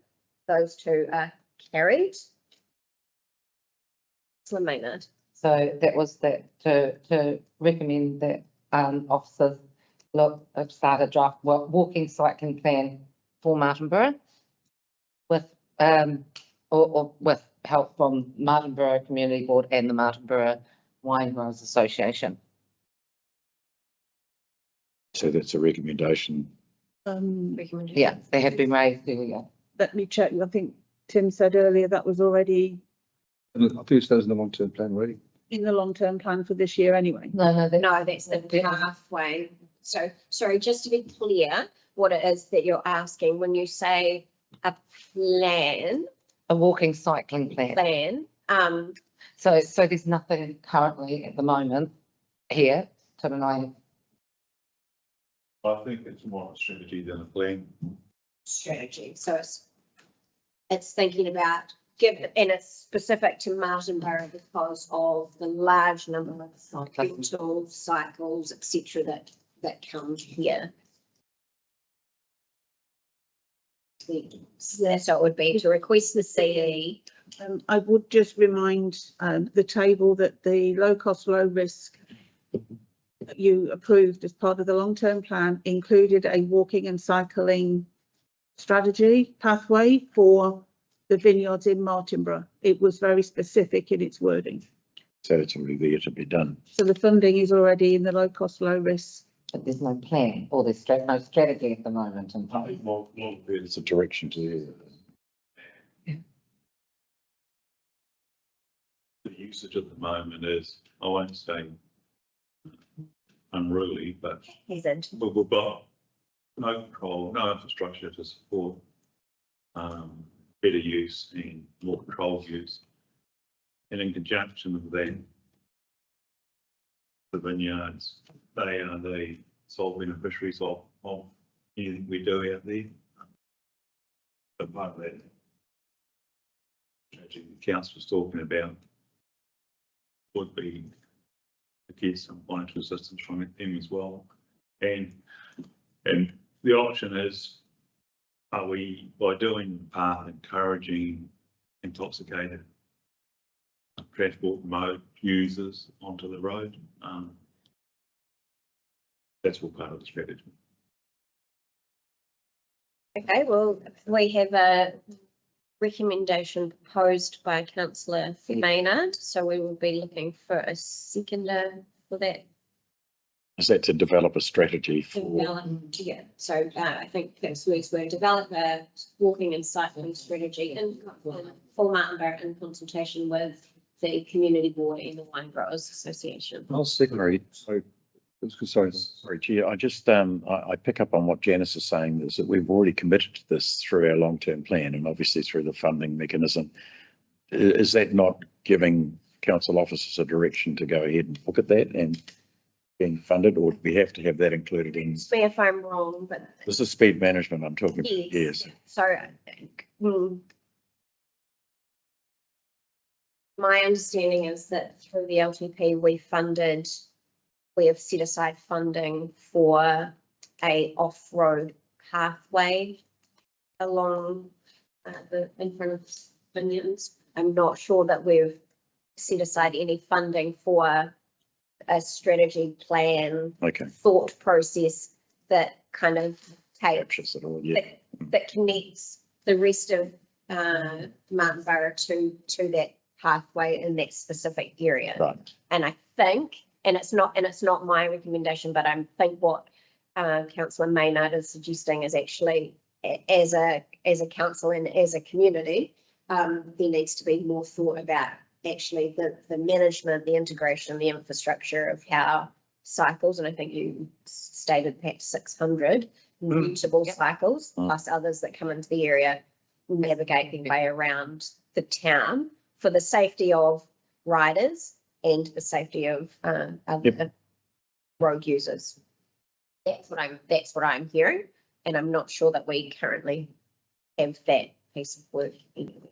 Those two are carried. Councillor Maynard. So that was that to recommend that officers start a draft walking cycling plan for Martinborough with or with help from Martinborough Community Board and the Martinborough Wine Growers Association. So that's a recommendation. Recommendation. Yeah, they have been raised earlier. Let me check. I think Tim said earlier that was already I think it says in the long-term plan already. in the long-term plan for this year anyway. No, No, that's the pathway. So, sorry, just to be clear, what it is that you're asking when you say a plan, a walking cycling plan. So there's nothing currently at the moment here. Tim and I. I think it's more of a strategy than a plan. strategy. So it's thinking about and it's specific to Martinborough because of the large number of rentals, cycles, etc. that come here. So it would be to request the CE. I would just remind the table that the low cost, low risk that you approved as part of the long-term plan included a walking and cycling strategy pathway for the vineyards in Martinborough. It was very specific in its wording. So it's already there to be done. So the funding is already in the low cost, low risk. But there's no plan or there's no strategy at the moment. And It's a direction to. The usage at the moment is, I won't say unruly, but Isn't. we've got no control, no infrastructure to support better use and more controlled use. And in conjunction with that, the vineyards, they are the sole beneficiaries of anything we do out there. But part of that, the council was talking about would be to get some financial assistance from them as well. And the option is, are we, by doing the path, encouraging intoxicated transport mode users onto the road? That's all part of the strategy. Okay, well, we have a recommendation proposed by councillor Maynard, so we will be looking for a seconder for that. Is that to develop a strategy for, Yeah, so I think that's words were develop a walking and cycling strategy for Martinborough in consultation with the community board and the Wine Growers Association. I'll second. Sorry, sorry, Chair, I just, I pick up on what Janice is saying, is that we've already committed to this through our long-term plan and obviously through the funding mechanism. Is that not giving council officers a direction to go ahead and look at that and being funded, or do we have to have that included in? Me if I'm wrong, but This is speed management I'm talking about, yes. yes. So my understanding is that through the LTP, we have set aside funding for a off-road pathway along in front of Vineyards. I'm not sure that we've set aside any funding for a strategy plan, Okay, thought process that kind of takes captures it all, yeah. that connects the rest of Martinborough to that pathway in that specific area. Right, And I think, and it's not my recommendation, but I think what councillor Maynard is suggesting is actually as a council and as a community, there needs to be more thought about actually the management, the integration, the infrastructure of how cycles, and I think you stated perhaps 600 mutable cycles plus others that come into the area, navigate their way around the town for the safety of riders and the safety of other road users. That's what I'm hearing, and I'm not sure that we currently have that piece of work anywhere.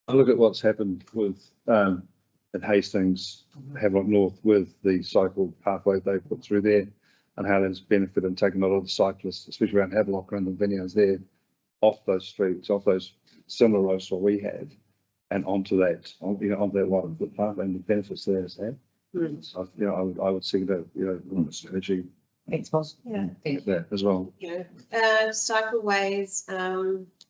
I look at what's happened with at Hastings, Havelock North, with the cycle pathway they put through there, and how that's benefited and taken a lot of the cyclists, especially around Havelock, around the vineyards there, off those streets, off those similar roads to what we have, and onto that, onto that one pathway and the benefits there has had. So, I would see that, strategy It's possible. Yeah. there as well. Cycleways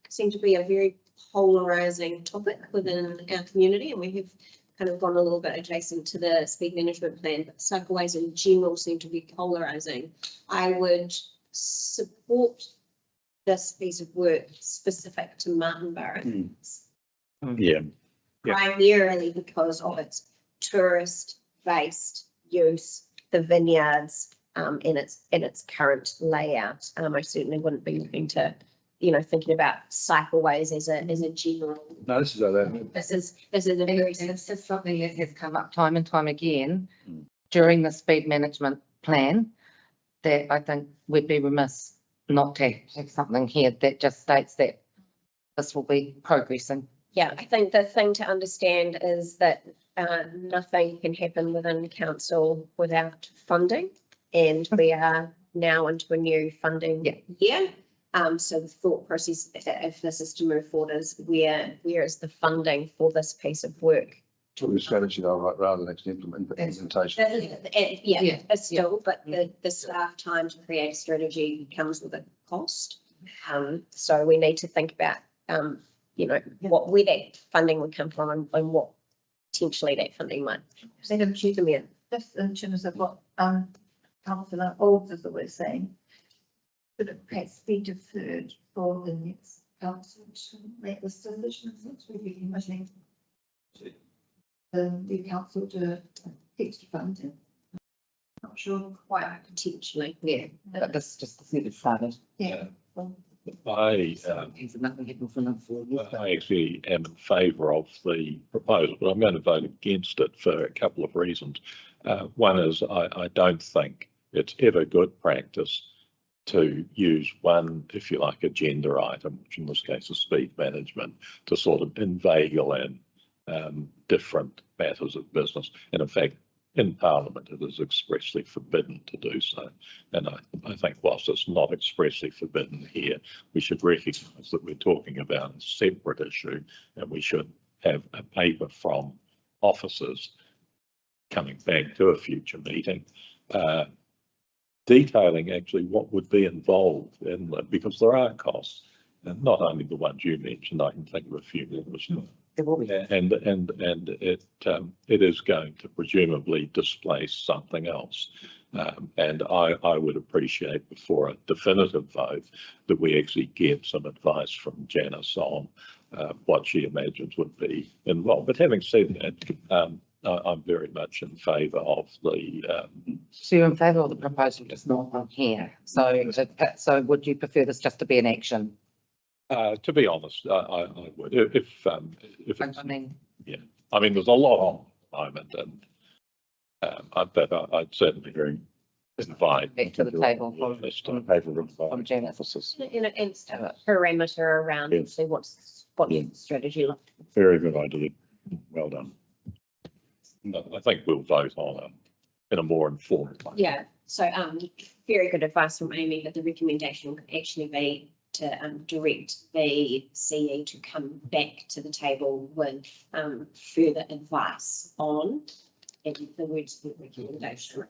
seem to be a very polarizing topic within our community, and we have kind of gone a little bit adjacent to the speed management plan, but cycleways in general seem to be polarizing. I would support this piece of work specific to Martinborough. yeah, Primarily because of its tourist-based use, the vineyards, in its current layout. I certainly wouldn't be looking to, thinking about cycleways as a general. No, this is how that. This is a very It's just something that has come up time and time again during the speed management plan, that I think we'd be remiss not to have something here that just states that this will be progressing. Yeah, I think the thing to understand is that nothing can happen within council without funding, and we are now into a new funding year. So the thought process, if this is to move forward, is where is the funding for this piece of work? Talking strategy though, right, rather than actually implementation. Still, but the staff time to create a strategy comes with a cost. So we need to think about, where that funding would come from and what potentially that funding might. Just in terms of what councillor Alders was saying, could it perhaps be deferred for the next council to make this decision, since we've been committing the council to extra funding? Not sure quite. Potentially. Yeah, but this just isn't started. Yeah. I actually am in favour of the proposal, but I'm going to vote against it for a couple of reasons. One is I don't think it's ever good practice to use one, if you like, agenda item, which in this case is speed management, to sort of inveigle in different matters of business. And in fact, in Parliament, it is expressly forbidden to do so. And I think whilst it's not expressly forbidden here, we should recognise that we're talking about a separate issue, and we should have a paper from officers coming back to a future meeting detailing actually what would be involved in that, because there are costs, and not only the ones you mentioned, I can think of a few more. There will be. And it is going to presumably displace something else. And I would appreciate before a definitive vote that we actually get some advice from Janice on what she imagines would be involved. But having said that, I'm very much in favour of the. So you're in favour of the proposal, just not on here. So would you prefer this just to be an action? To be honest, I would if it's, I mean, I mean, there's a lot on at the moment, and but I'd certainly very invite. back to the table from Janice. And parameter around and see what's the strategy like. Very good idea. Well done. I think we'll vote on in a more informed way. Yeah, so very good advice from Amy, that the recommendation could actually be to direct the CE to come back to the table with further advice on, and the words of the recommendation.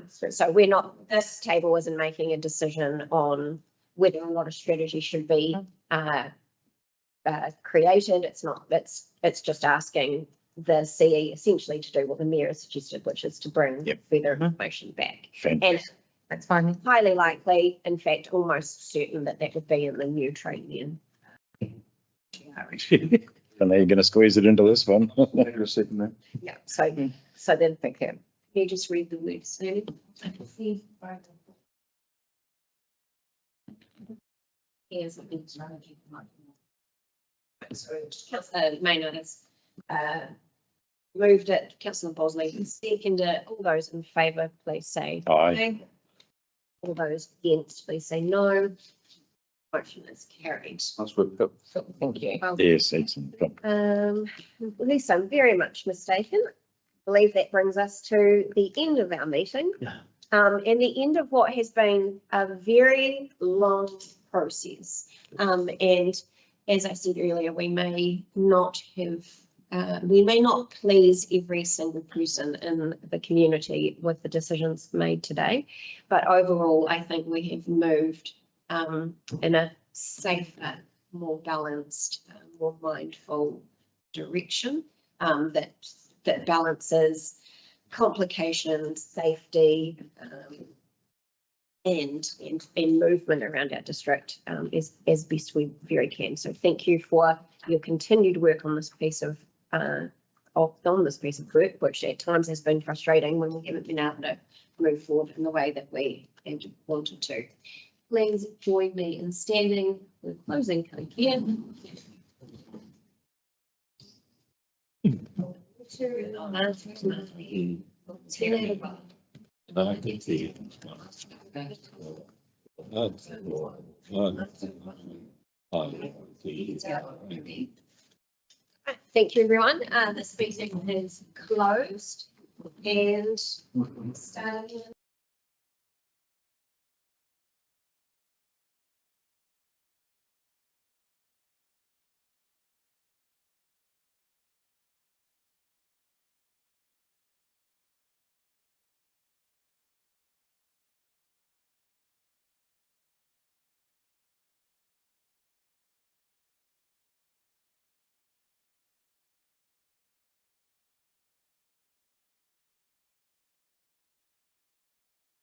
So we're not, this table isn't making a decision on whether or not a strategy should be created. It's not, it's just asking the CE essentially to do what the mayor has suggested, which is to bring further information back. And That's fine. highly likely, in fact, almost certain that would be in the new trade then. And now you're going to squeeze it into this one. Yeah, so then think, can you just read the words? Sandy? Here's a big strategy. So Councillor Maynard has moved it, Councillor Bosley seconded it. All those in favour, please say Aye. All those against, please say no. Motion is carried. That's good. Thank you. Well, Yes, excellent. unless I'm very much mistaken, I believe that brings us to the end of our meeting. And the end of what has been a very long process. And as I said earlier, we may not please every single person in the community with the decisions made today, but overall, I think we have moved in a safer, more balanced, more mindful direction that balances complications, safety, and movement around our district as best we very can. So thank you for your continued work on this piece of work, which at times has been frustrating when we haven't been able to move forward in the way that we had wanted to. Please join me in standing for closing. Thank you. Thank you, everyone. This meeting is closed and starting.